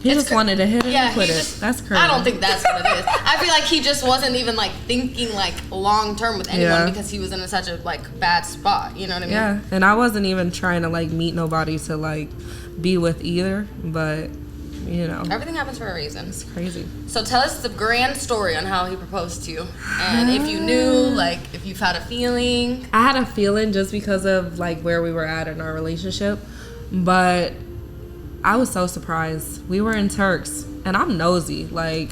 He just wanted to hit it yeah, and quit he it. just, That's crazy. I don't think that's what it is. I feel like he just wasn't even like thinking like long term with anyone Yeah. because he was in such a like bad spot. You know what I mean? Yeah, and I wasn't even trying to like meet nobody to like be with either, but you know, Everything happens for a reason. it's crazy. So tell us the grand story on how he proposed to you, and if you knew, like, if you've had a feeling. I had a feeling just because of like where we were at in our relationship, but I was so surprised. We were in Turks, and I'm nosy. Like,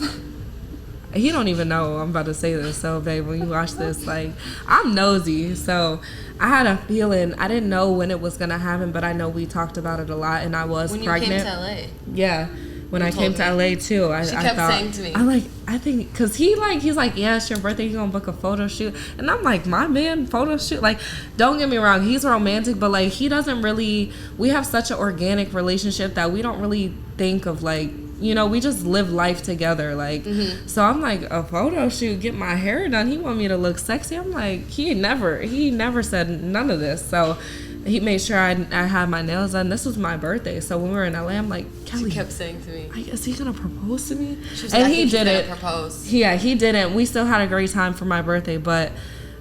he don't even know I'm about to say this. So, babe, when you watch this, like, I'm nosy. So, I had a feeling. I didn't know when it was gonna happen, but I know we talked about it a lot, and I was When you pregnant. came to LA. Yeah. When You I came told to me. LA too, I She kept thought, saying to me. I'm like, I think, cause he's like, yeah, it's your birthday, you gonna book a photo shoot, and I'm like, my man, photo shoot, like, don't get me wrong, he's romantic, but like, he doesn't really. We have such an organic relationship that we don't really think of like, you know, we just live life together, like. So I'm like, a photo shoot, get my hair done. He want me to look sexy. I'm like, he never said none of this. So he made sure I had my nails done. This was my birthday, so when we were in LA, I'm like, Kelly, She kept saying to me. is he gonna propose to me? She was And like, I he think he's gonna didn't. propose. Yeah, he didn't. We still had a great time for my birthday, but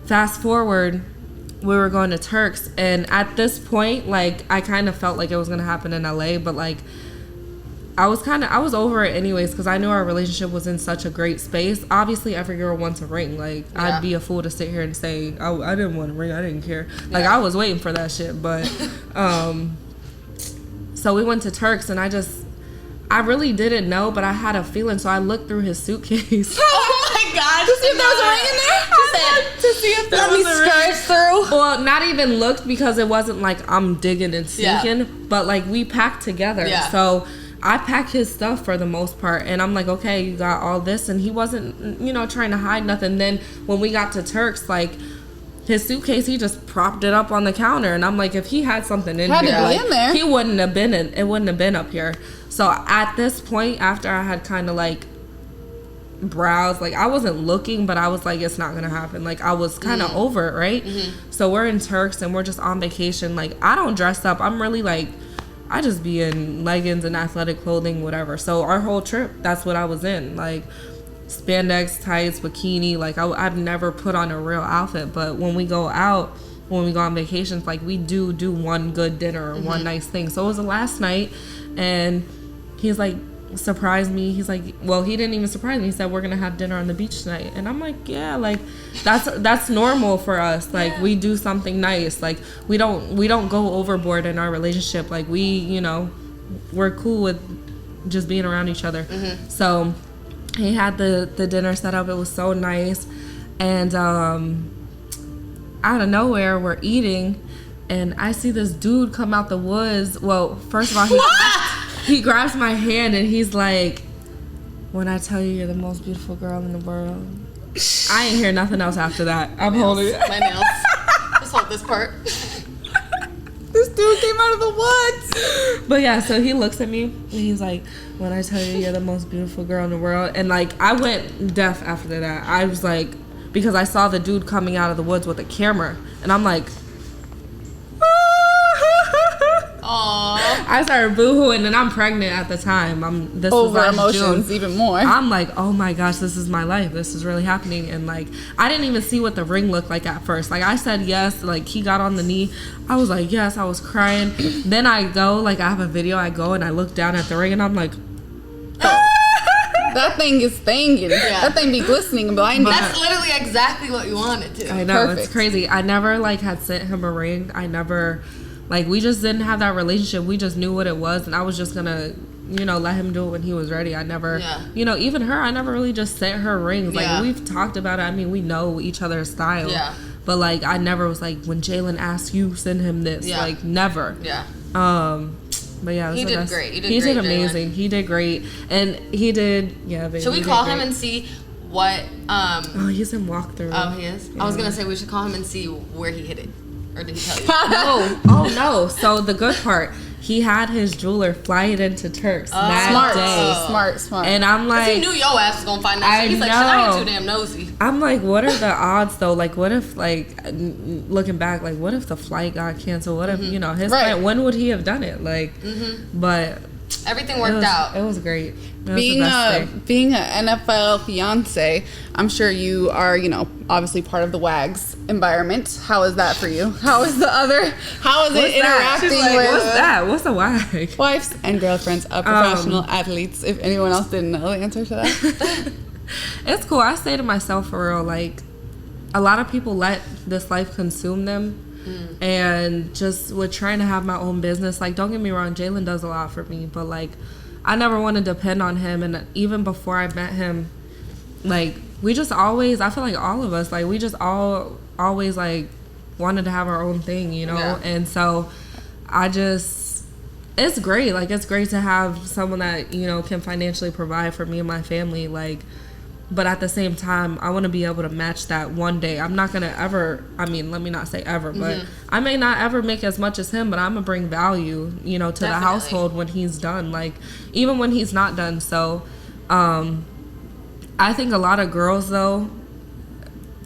fast forward, we were going to Turks, and at this point, like, I kind of felt like it was gonna happen in LA, but like, I was over it anyways because I knew our relationship was in such a great space. Obviously, every girl wants a ring. Like, Yeah. I'd be a fool to sit here and say, oh, I didn't want a ring. I didn't care. Like, Yeah. I was waiting for that shit. But, so we went to Turks, and I really didn't know, but I had a feeling. So I looked through his suitcase. Oh my God! To see if there was a ring in there? She said, to see if there "Let me was a ring. scratch through." Well, not even looked because it wasn't like I'm digging and Yeah. sneaking, but like we packed together. Yeah. So I packed his stuff for the most part, and I'm like, okay, you got all this, and he wasn't, you know, trying to hide nothing. Then when we got to Turks, like, his suitcase, he just propped it up on the counter, and I'm like, if he had something in Had to here, be like, in there. he wouldn't have been in. It wouldn't have been up here. So at this point, after I had kind of like browsed, like, I wasn't looking, but I was like, it's not gonna happen. Like, I was kind of over it, right? So we're in Turks, and we're just on vacation. Like, I don't dress up. I'm really like, I just be in leggings and athletic clothing, whatever. So our whole trip, that's what I was in, like spandex tights, bikini. Like, I've never put on a real outfit, but when we go out, when we go on vacations, like, we do one good dinner or one nice thing. So it was the last night, and he's like, surprised me. He's like, well, he didn't even surprise me. He said, we're gonna have dinner on the beach tonight, and I'm like, yeah, like, that's normal for us. Like, we do something nice. Like, we don't go overboard in our relationship. Like, we, you know, we're cool with just being around each other. So he had the dinner set up. It was so nice, and out of nowhere, we're eating, and I see this dude come out the woods. Well, first of all, he grabs my hand, and he's like, when I tell you you're the most beautiful girl in the world. I ain't hear nothing else after that. I'm holding it. My nails. Just hold this part. This dude came out of the woods. But yeah, so he looks at me, and he's like, when I tell you you're the most beautiful girl in the world. And like, I went deaf after that. I was like, because I saw the dude coming out of the woods with a camera, and I'm like, Aww. I started boohooing, and I'm pregnant at the time. This was Over last emotions June. even more. I'm like, oh my gosh, this is my life. This is really happening. And like, I didn't even see what the ring looked like at first. Like, I said yes. Like, he got on the knee. I was like, yes. I was crying. Then I go, like, I have a video. I go and I look down at the ring, and I'm like, That thing is thinging. That thing be glistening and blinding. That's literally exactly what you wanted to. I know, Perfect. it's crazy. I never like had sent him a ring. I never, like, we just didn't have that relationship. We just knew what it was, and I was just gonna, you know, let him do it when he was ready. I never, you know, even her, I never really just sent her rings. Like, we've talked about it. I mean, we know each other's style. Yeah. But like, I never was like, when Jalen asked you, send him this. Yeah. Like, never. Yeah. But yeah, He so did that's- great. He did he great, did amazing. Jalen. He did great, and he did. Yeah, baby. Should we he did call him great. and see what? Oh, he's in walkthrough. Oh, he is. I was gonna say we should call him and see where he hit it, or did he tell you? No. Oh no. So the good part, he had his jeweler fly it into Turks that Smart. day. And I'm like, he knew your ass was gonna find that shit. He's like, shit, I ain't too damn nosy. I'm like, what are the odds though? Like, what if, like, looking back, like, what if the flight got canceled? What if, you know, his flight, when would he have done it? Like, but everything worked out. It was great. Being an NFL fiance, I'm sure you are, you know, obviously part of the WAGs environment. How is that for you? How is it interacting with what's that? What's a WAG? Wives and girlfriends of professional athletes, if anyone else didn't know the answer to that. It's cool. I say to myself, for real, like, a lot of people let this life consume them. And just with trying to have my own business, like, don't get me wrong, Jalen does a lot for me, but, like, I never want to depend on him. And even before I met him, like, we just always, I feel like all of us, like, we just always, like, wanted to have our own thing, you know? Yeah. And so it's great. Like, it's great to have someone that, you know, can financially provide for me and my family, like, but at the same time, I want to be able to match that one day. I'm not going to ever, I mean, let me not say ever, but I may not ever make as much as him, but I'm going to bring value, you know, to the household when he's done, like, even when he's not done. So, I think a lot of girls, though,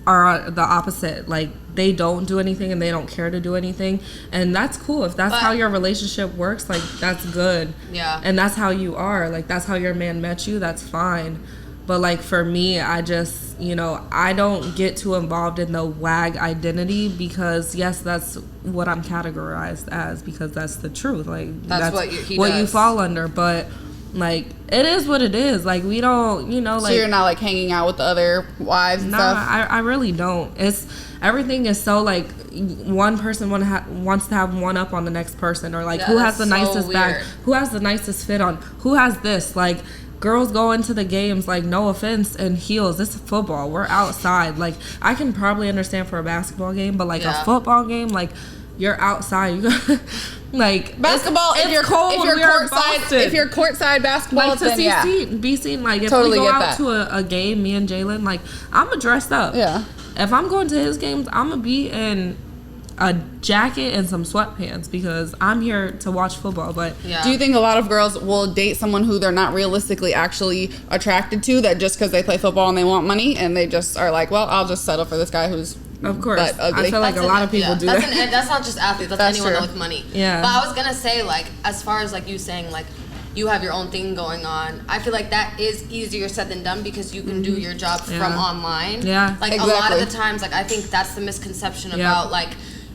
are the opposite. Like, they don't do anything and they don't care to do anything. And that's cool. If that's how your relationship works, like, that's good. Yeah. And that's how you are. Like, that's how your man met you. That's fine. But, like, for me, I just, you know, I don't get too involved in the WAG identity because, yes, that's what I'm categorized as because that's the truth. Like, that's what you fall under. But, like, it is what it is. Like, we don't, you know, like... So you're not, like, hanging out with the other wives and stuff? I really don't. Everything is so, like, one person wants to have one up on the next person. Or, like, who has the nicest bag? Who has the nicest fit on? Who has this? Like... Girls go into the games, like, no offense, in heels. This is football. We're outside. Like, I can probably understand for a basketball game, but, like, a football game, like, you're outside. You got, like, basketball. It's cold. If you're courtside basketball, like, be seen. Like, if we go out to a game, me and Jalen, like, I'm dressed up. Yeah. If I'm going to his games, I'm gonna be in a jacket and some sweatpants because I'm here to watch football. But do you think a lot of girls will date someone who they're not realistically actually attracted to, that just because they play football and they want money and they just are like, well, I'll just settle for this guy who's of course ugly? I feel like a lot of people do that. That's not just athletes, that's anyone with money. Yeah. But I was gonna say, like, as far as, like, you saying, like, you have your own thing going on, I feel like that is easier said than done because you can do your job from online. Yeah. Like, a lot of the times, like, I think that's the misconception about, like,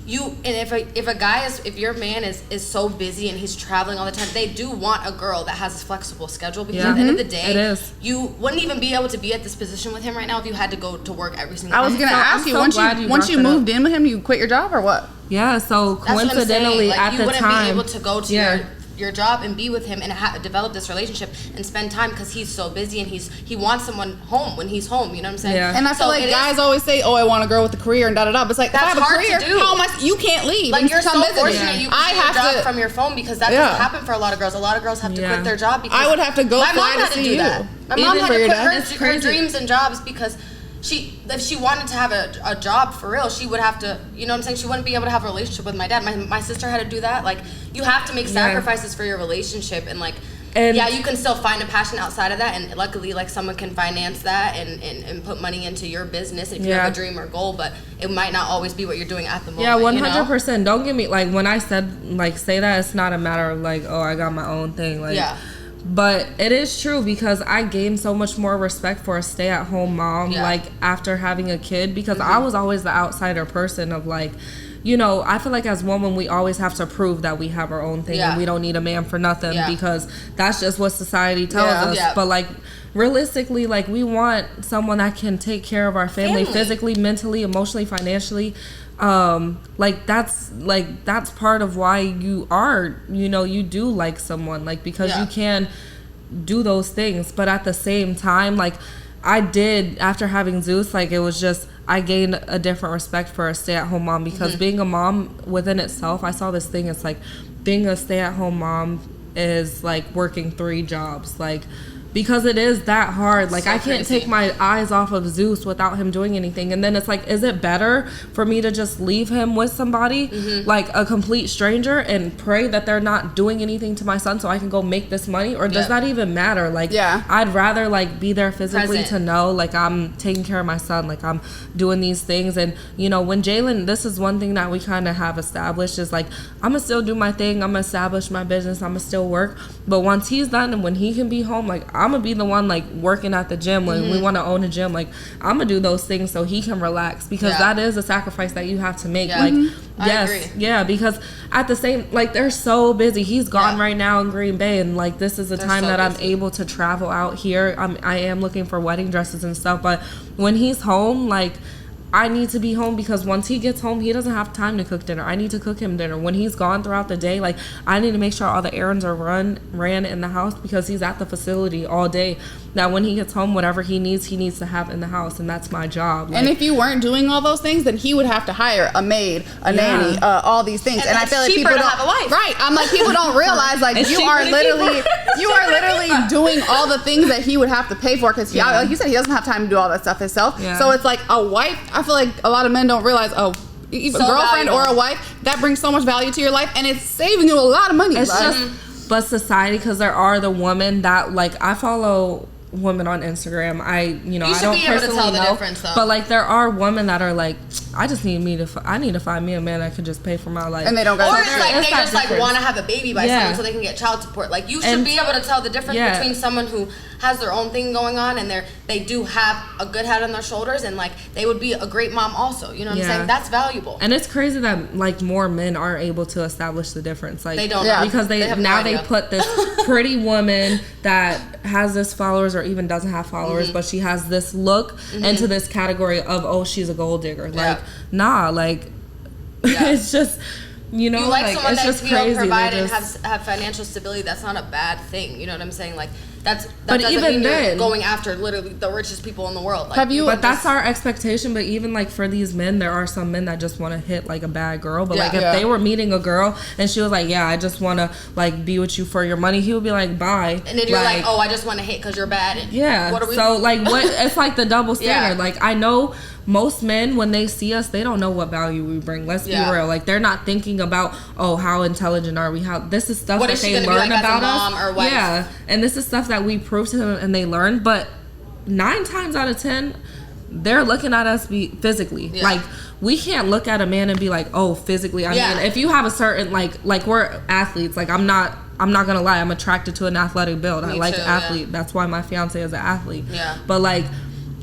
if your man is so busy and he's traveling all the time, they do want a girl that has a flexible schedule because at the end of the day, you wouldn't even be able to be at this position with him right now if you had to go to work every single day. I was going to ask you, once you moved in with him, you quit your job or what? Yeah, so coincidentally at the time. You wouldn't be able to go to your job and be with him and develop this relationship and spend time because he's so busy and he wants someone home when he's home, you know what I'm saying? Yeah. And I feel like guys always say, oh, I want a girl with a career and da-da-da, but it's like, if I have a career, how am I, you can't leave. Like, you're so fortunate you can get a job from your phone because that doesn't happen for a lot of girls. A lot of girls have to quit their job because I would have to go fly to see you. My mom had to quit her dreams and jobs because if she wanted to have a job for real, she would have to, you know what I'm saying? She wouldn't be able to have a relationship with my dad. My sister had to do that. Like, you have to make sacrifices for your relationship and, like, you can still find a passion outside of that, and luckily, like, someone can finance that and put money into your business if you have a dream or goal, but it might not always be what you're doing at the moment. Yeah, 100%. You know? Don't get me, like, when I said, like, say that, it's not a matter of, like, oh, I got my own thing. Like, but it is true because I gained so much more respect for a stay-at-home mom, like, after having a kid, because I was always the outsider person of, like, you know, I feel like as women, we always have to prove that we have our own thing and we don't need a man for nothing because that's just what society tells us. Yeah. But, like, realistically, like, we want someone that can take care of our family. Physically, mentally, emotionally, financially. That's part of why you are, you know, you do like someone, like, because you can do those things. But at the same time, like, I did, after having Zeus, like, it was just, I gained a different respect for a stay-at-home mom because being a mom within itself, I saw this thing, it's like being a stay-at-home mom is like working 3 jobs. Like, because it is that hard. Like, So I can't crazy. take my eyes off of Zeus without him doing anything. And then it's like, is it better for me to just leave him with somebody, like a complete stranger, and pray that they're not doing anything to my son so I can go make this money? Or does that even matter? Like, I'd rather like be there physically to know like I'm taking care of my son, like I'm doing these things. And you know, when Jalen, this is one thing that we kind of have established, is like, I'm gonna still do my thing, I'm gonna establish my business, I'm gonna still work, but once he's done and when he can be home, like I'm gonna be the one like working at the gym when we want to own a gym. Like I'm gonna do those things so he can relax, because that is a sacrifice that you have to make. Like I agree. because at the same, like, they're so busy. He's gone right now in Green Bay, and like this is a time that I'm able to travel out here. I am looking for wedding dresses and stuff, but when he's home, like, I need to be home, because once he gets home, he doesn't have time to cook dinner. I need to cook him dinner. When he's gone throughout the day, like, I need to make sure all the errands are ran in the house, because he's at the facility all day. That when he gets home, whatever he needs to have in the house, and that's my job. Like, and if you weren't doing all those things, then he would have to hire a maid, a nanny, all these things. And I feel like people don't have a wife. Right. I'm like, people don't realize, like, you are literally doing all the things that he would have to pay for, because like you said, he doesn't have time to do all that stuff himself. So it's like a wife. I feel like a lot of men don't realize, even a girlfriend or a wife, that brings so much value to your life, and it's saving you a lot of money. It's just, but society, because there are the women that, like, I follow women on Instagram. I don't personally know, difference, though. But like, there are women that are like, I just need I need to find me a man that can just pay for my life, and they don't. Or it's like they just like want to have a baby by someone so they can get child support. Like, you should be able to tell the difference between someone who has their own thing going on and they do have a good head on their shoulders, and like they would be a great mom also. You know what I'm saying? That's valuable. And it's crazy that like more men aren't able to establish the difference. Like, they don't because they put this pretty woman that has this followers or even doesn't have followers, but she has this look into this category of, oh, she's a gold digger. Like, nah, like it's just, you know, you like someone it's that's just able to crazy. provide and have financial stability. That's not a bad thing. You know what I'm saying? Like, that but doesn't even mean then, you're going after literally the richest people in the world. Like, but that's our expectation. But even like for these men, there are some men that just want to hit like a bad girl. But like if they were meeting a girl and she was like, yeah, I just want to like be with you for your money, he would be like, bye. And then you're like, oh, I just want to hit because you're bad. And what are we so like what? It's like the double standard. Like, I know most men, when they see us, they don't know what value we bring. Let's be real. Like, they're not thinking about, oh, how intelligent are we? How this is stuff that they learn about us. Or wife? Yeah, and this is stuff that we prove to them and they learn. But 9 times out of 10, they're looking at us physically. Like, we can't look at a man and be like, oh, physically. I mean, if you have a certain like we're athletes. Like, I'm not gonna lie, I'm attracted to an athletic build. I like athlete. That's why my fiance is an athlete. But like,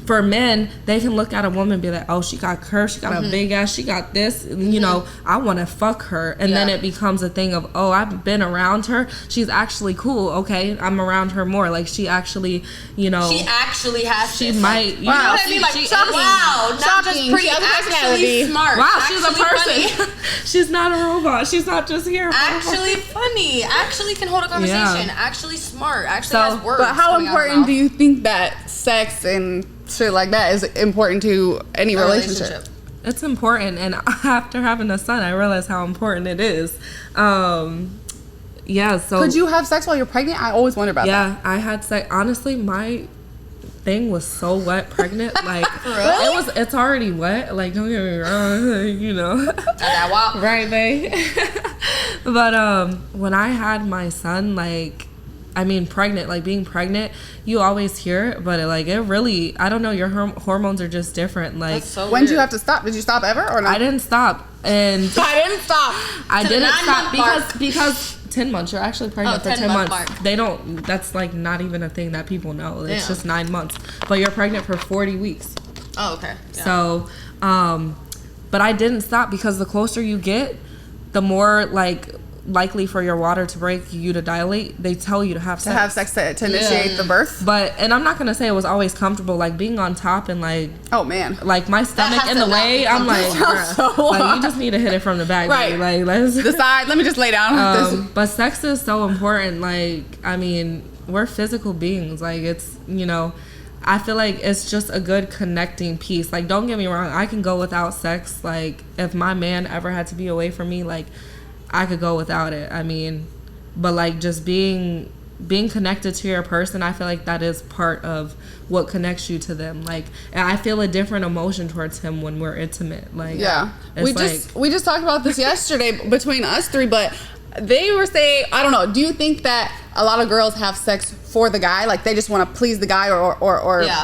for men, they can look at a woman and be like, oh, she got curves, she got a big ass, she got this, and, you know, I want to fuck her. And then it becomes a thing of, oh, I've been around her, she's actually cool, okay, I'm around her more. Like, she actually, you know, she actually has she this. might, you know what I mean? Like, wow, not just pretty, actually smart. Wow, she's a person. She's not a robot. She's not just here. Actually funny. Actually can hold a conversation. Actually smart. Actually has words. But how important do you think that sex and shit like that is important to any relationship? It's important, and after having a son, I realized how important it is. So could you have sex while you're pregnant? I always wonder about that. Yeah, I had sex. Honestly, my thing was so wet pregnant. Like, it's already wet. Like, don't get me wrong, you know. Right, babe. But when I had my son, like, I mean, pregnant, like being pregnant, you always hear it, but it really, I don't know, your hormones are just different. Like, when did you have to stop? Did you stop ever or not? I didn't stop. And I didn't stop. I didn't stop because 10 months, you're actually pregnant for 10 months. They don't, that's like not even a thing that people know. It's just 9 months, but you're pregnant for 40 weeks. Oh, okay. Yeah. So, but I didn't stop, because the closer you get, the more likely for your water to break, you to dilate. They tell you to have sex. To have sex to initiate the birth. But, and I'm not gonna say it was always comfortable, like being on top and like, oh man, like my stomach in the way, I'm like, like, you just need to hit it from the back, right? Like, let's decide. Let me just lay down. But sex is so important. Like, I mean, we're physical beings. Like, it's, you know, I feel like it's just a good connecting piece. Like, don't get me wrong, I can go without sex. Like, if my man ever had to be away from me, like, I could go without it. I mean, but like, just being being connected to your person, I feel like that is part of what connects you to them. Like, and I feel a different emotion towards him when we're intimate. Like, yeah, it's we just talked about this yesterday between us three, but they were saying, I don't know, do you think that a lot of girls have sex for the guy, like they just want to please the guy or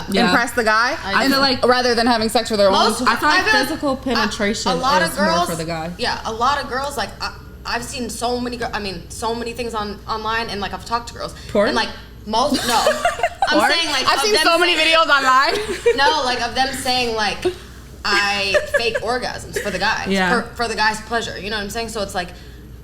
impress the guy? I feel like rather than having sex for their own. I feel like physical penetration a lot is of girls, more for the guy. Yeah, a lot of girls, like I've seen so many so many things online, and like I've talked to girls. Porn? And like most, no. I'm saying like I've seen so many videos online. No, like of them saying like I fake orgasms for the guys. Yeah. For the guy's pleasure. You know what I'm saying? So it's like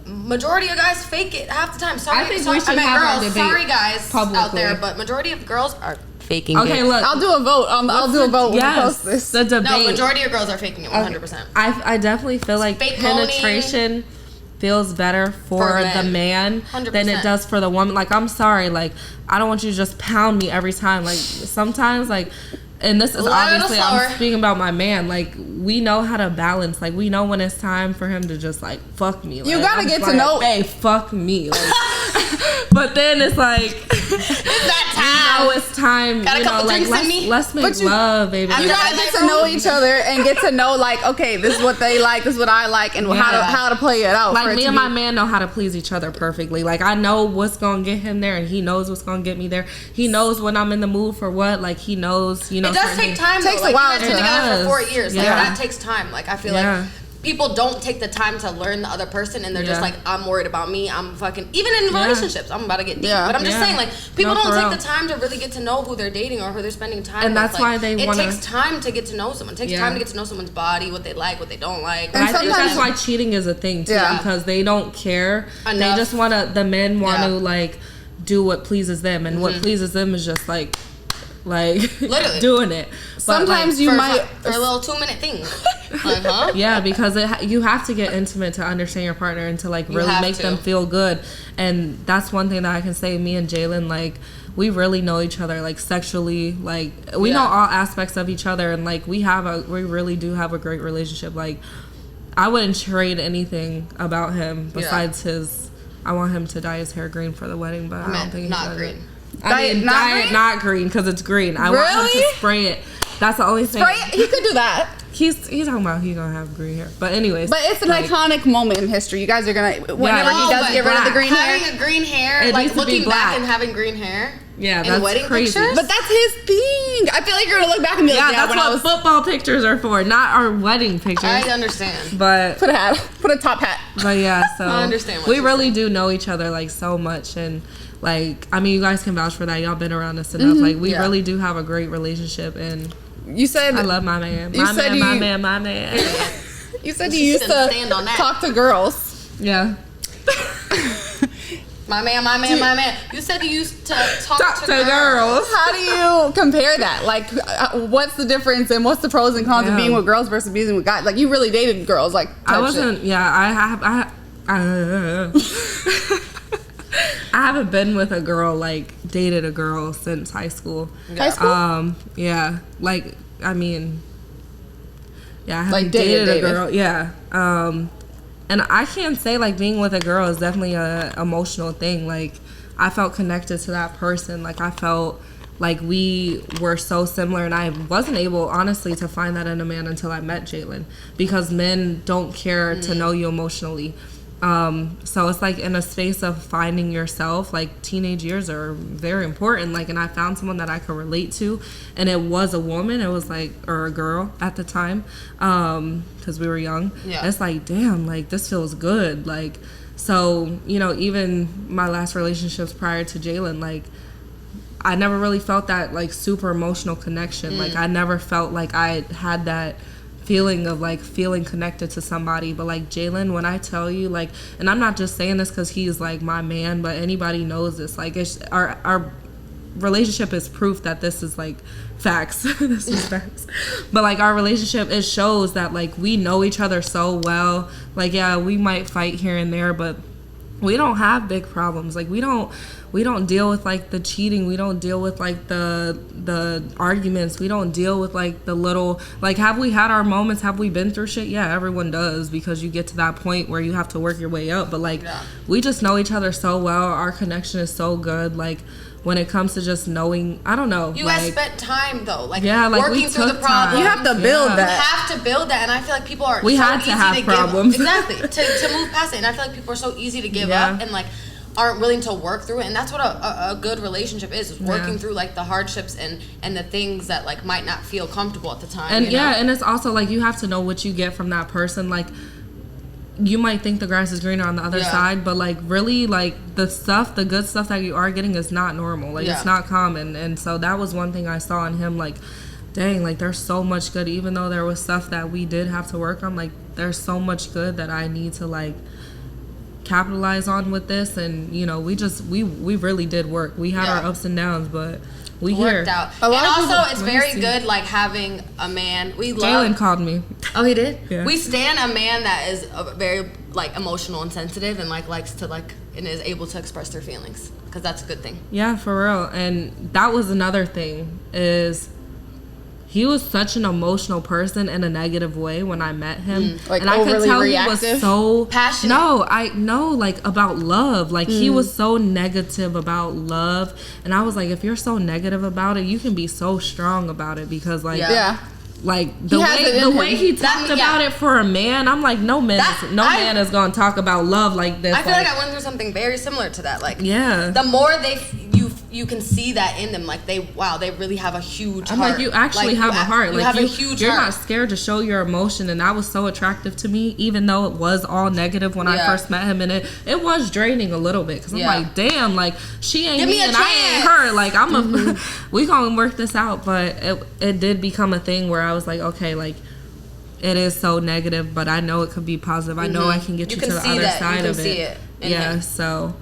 majority of guys fake it half the time. Sorry, I think we should have our girls. debate Sorry guys publicly. out there, but majority of girls are faking Okay, it. look. I'll do a vote. I'll do a vote when we post this. The debate. No, majority of girls are faking it 100%. I definitely feel like fake penetration feels better for the man 100%. than it does for the woman. Like, I'm sorry, like, I don't want you to just pound me every time. Like, sometimes, like, and this is obviously, I'm speaking about my man. Like, we know how to balance. Like, we know when it's time for him to just, like, fuck me. Like, You gotta get to know. Hey, fuck me. Like, but then it's like, It's that time. you know, it's time. Got a you couple know, like, drinks in me? let's make love, baby. You gotta get to know each other and get to know, like, okay, this is what they like, this is what I like, and how to play it out. Like, me and my man know how to please each other perfectly. Like, I know what's gonna get him there, and he knows what's gonna get me there. He knows when I'm in the mood for what. Like, he knows, you know. It does take time. It takes though. a Like, while you guys been to- together for 4 years. Like, Yeah. that takes time. Like, I feel like people don't take the time to learn the other person, and they're just like, I'm worried about me. I'm fucking, even in relationships, I'm about to get deep. Yeah. But I'm just saying, like, people don't for take real. the time to really get to know who they're dating or who they're spending time And with. that's why they It wanna- takes time to get to know someone. It takes time to get to know someone's body, what they like, what they don't like. And I think sometimes- that's why cheating is a thing too, Yeah. because they don't care. Enough. They just the men want Yeah. to like do what pleases them, and what pleases them is just like Literally. doing it. But, Sometimes like, you for, might. for a little 2-minute thing. Like, huh? yeah, because you have to get intimate to understand your partner and to like really have make to. them feel good. And that's one thing that I can say. Me and Jalen, like, we really know each other, like, sexually. Like, we know all aspects of each other, and like we really do have a great relationship. Like, I wouldn't trade anything about him besides his. I want him to dye his hair green for the wedding, but I don't think he not does green. it. I mean, not dye green? it not green because it's green. I want him Really? to spray it. That's the only thing. Right? He could do that. He's talking about he's gonna have green hair. But anyways, But it's an like, iconic moment in history. You guys are gonna whenever No, he does but get rid of the green hair. Having a green hair, It like needs to be looking back black. and having green hair. Yeah, in that's wedding crazy. pictures. But that's his thing. I feel like you're gonna look back and be like, yeah, yeah, that's when what I was football pictures are for, not our wedding pictures. I understand. But put a top hat. yeah, so I understand what we you're really do know each other like so much, and like I mean, you guys can vouch for that. Y'all been around us enough. Like we really do have a great relationship, and You said I love my man. You said My you- man. you said She you used shouldn't to stand on that. talk to girls. Yeah. My man. You said you used to talk to girls. How do you compare that? Like, what's the difference and what's the pros and cons of being with girls versus being with guys? Like, you really dated girls, like I type wasn't. shit. Yeah, I haven't been with a girl, like dated a girl since high school. High school. Yeah, like I mean, yeah, I haven't Like, dated. a girl. Yeah. And I can't say like being with a girl is definitely a emotional thing. Like I felt connected to that person. Like I felt like we were so similar, and I wasn't able honestly to find that in a man until I met Jalen, because men don't care to know you emotionally. So it's like in a space of finding yourself, like teenage years are very important. Like, and I found someone that I could relate to, and it was a woman. It was like, or a girl at the time, because we were young. Yeah. It's like, damn, like this feels good. Like, so, you know, even my last relationships prior to Jalen, like I never really felt that like super emotional connection. Like I never felt like I had that feeling of like feeling connected to somebody. But like Jalen, when I tell you, like, and I'm not just saying this because he's like my man, but anybody knows this, like it's our relationship is proof that this is like facts. This is facts. But like our relationship, it shows that like we know each other so well. Like yeah, we might fight here and there, but we don't have big problems. Like we don't deal with like the cheating. We don't deal with like the arguments. We don't deal with like the little, like, have we had our moments? Have we been through shit? Yeah, everyone does, because you get to that point where you have to work your way up. But like, we just know each other so well. Our connection is so good. Like, when it comes to just knowing, I don't know. You like, guys spent time though, like, yeah, like working through the problem. You have to build that. You have to build that, and I feel like people are We so had to easy have to problems. give up. Exactly, to move past it. And I feel like people are so easy to give up and like aren't willing to work through it. And that's what a good relationship is working through like the hardships and the things that like might not feel comfortable at the time. And you know? and it's also like you have to know what you get from that person. Like, you might think the grass is greener on the other side, but like really, like the good stuff that you are getting is not normal. Like it's not common. And so that was one thing I saw in him. Like, dang, like there's so much good. Even though there was stuff that we did have to work on, like there's so much good that I need to like capitalize on with this. And you know, we really did work. We had our ups and downs, but we worked out. And also, it's very good, like, having a man. We love. Jalen called me. Oh, he did? Yeah. We stand a man that is very, like, emotional and sensitive and, like, likes to, like, and is able to express their feelings. Because that's a good thing. Yeah, for real. And that was another thing, is he was such an emotional person in a negative way when I met him. Like, and I could tell reactive? he was so passionate. No, I know, like, about love. Like, he was so negative about love. And I was like, if you're so negative about it, you can be so strong about it, because like like the way he talked about it for a man, I'm like, no man is gonna talk about love like this. I feel like I went through something very similar to that. Like, the more you can see that in them, like they really have a huge heart. I'm like, you actually have a heart. You like have a huge you're heart. not scared to show your emotion, and that was so attractive to me, even though it was all negative when I first met him, and it was draining a little bit, because I'm like, damn, like she ain't me and I ain't her. Like I'm we gonna work this out. But it did become a thing where I was like, okay, like it is so negative, but I know it could be positive. I know I can get you to the other side of it. Yeah, so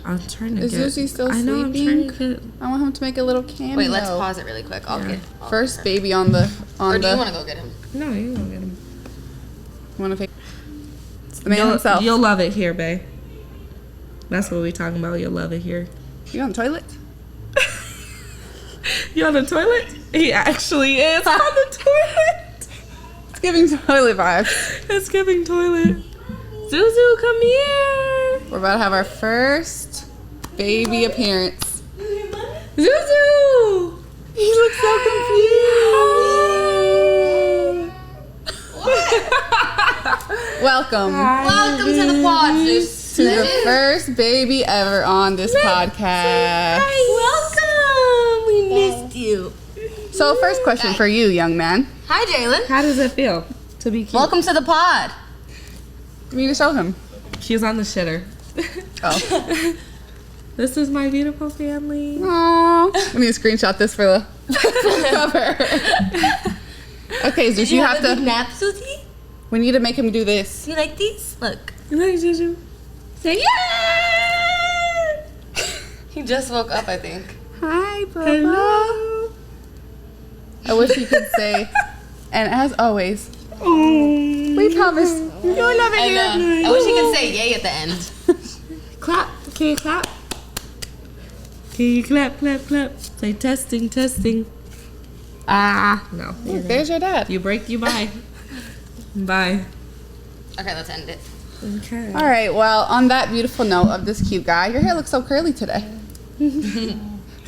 I'm trying to Is Zuzi still sleeping? I'm trying to get. I want him to make a little cameo. Wait, let's pause it really quick. I'll get first baby on the. Or do you want to go get him? No, you go get him. Want to? It's the man himself. You'll love it here, babe. That's what we talking about. You'll love it here. You on the toilet? You on the toilet? He actually is on the toilet. It's giving toilet vibes. It's giving toilet. Zuzu, come here. We're about to have our first baby appearance. Zuzu! He looks so confused. Welcome. Welcome to the pod, Zeus. To the first baby ever on this podcast. Welcome. We missed you. So, first question for you, young man. Hi, Jalen. How does it feel to be cute? Welcome to the pod. You need to show him. She's on the shitter. Oh. This is my beautiful family. Aww. I need to screenshot this for the cover. Okay, Zeus, you have to. nap, Susie? We need to make him do this. You like these? Look. You like Zuzu? Say yeah! He just woke up, I think. Hi, Bubba. Hello. I wish he could say, and as always, Oh. we promise you'll love it here. I wish he could say yay at the end. Clap. Can you clap? Can you clap, clap, clap? Say testing, testing. Ah. No. Look, there's your dad. You break, you bye. Bye. Okay, let's end it. Okay. All right, well, on that beautiful note of this cute guy, your hair looks so curly today.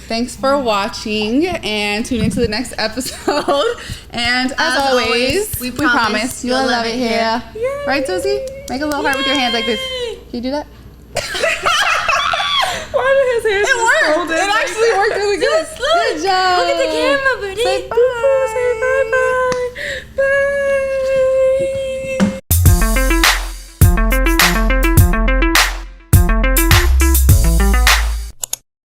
Thanks for watching, and tune into the next episode. And as always, we promise you'll love it here. Yay. Right, Susie? Make a little heart with your hands like this. Can you do that? Why did his hands It worked. It actually worked really good. Good job. Look at the camera, buddy. Say bye.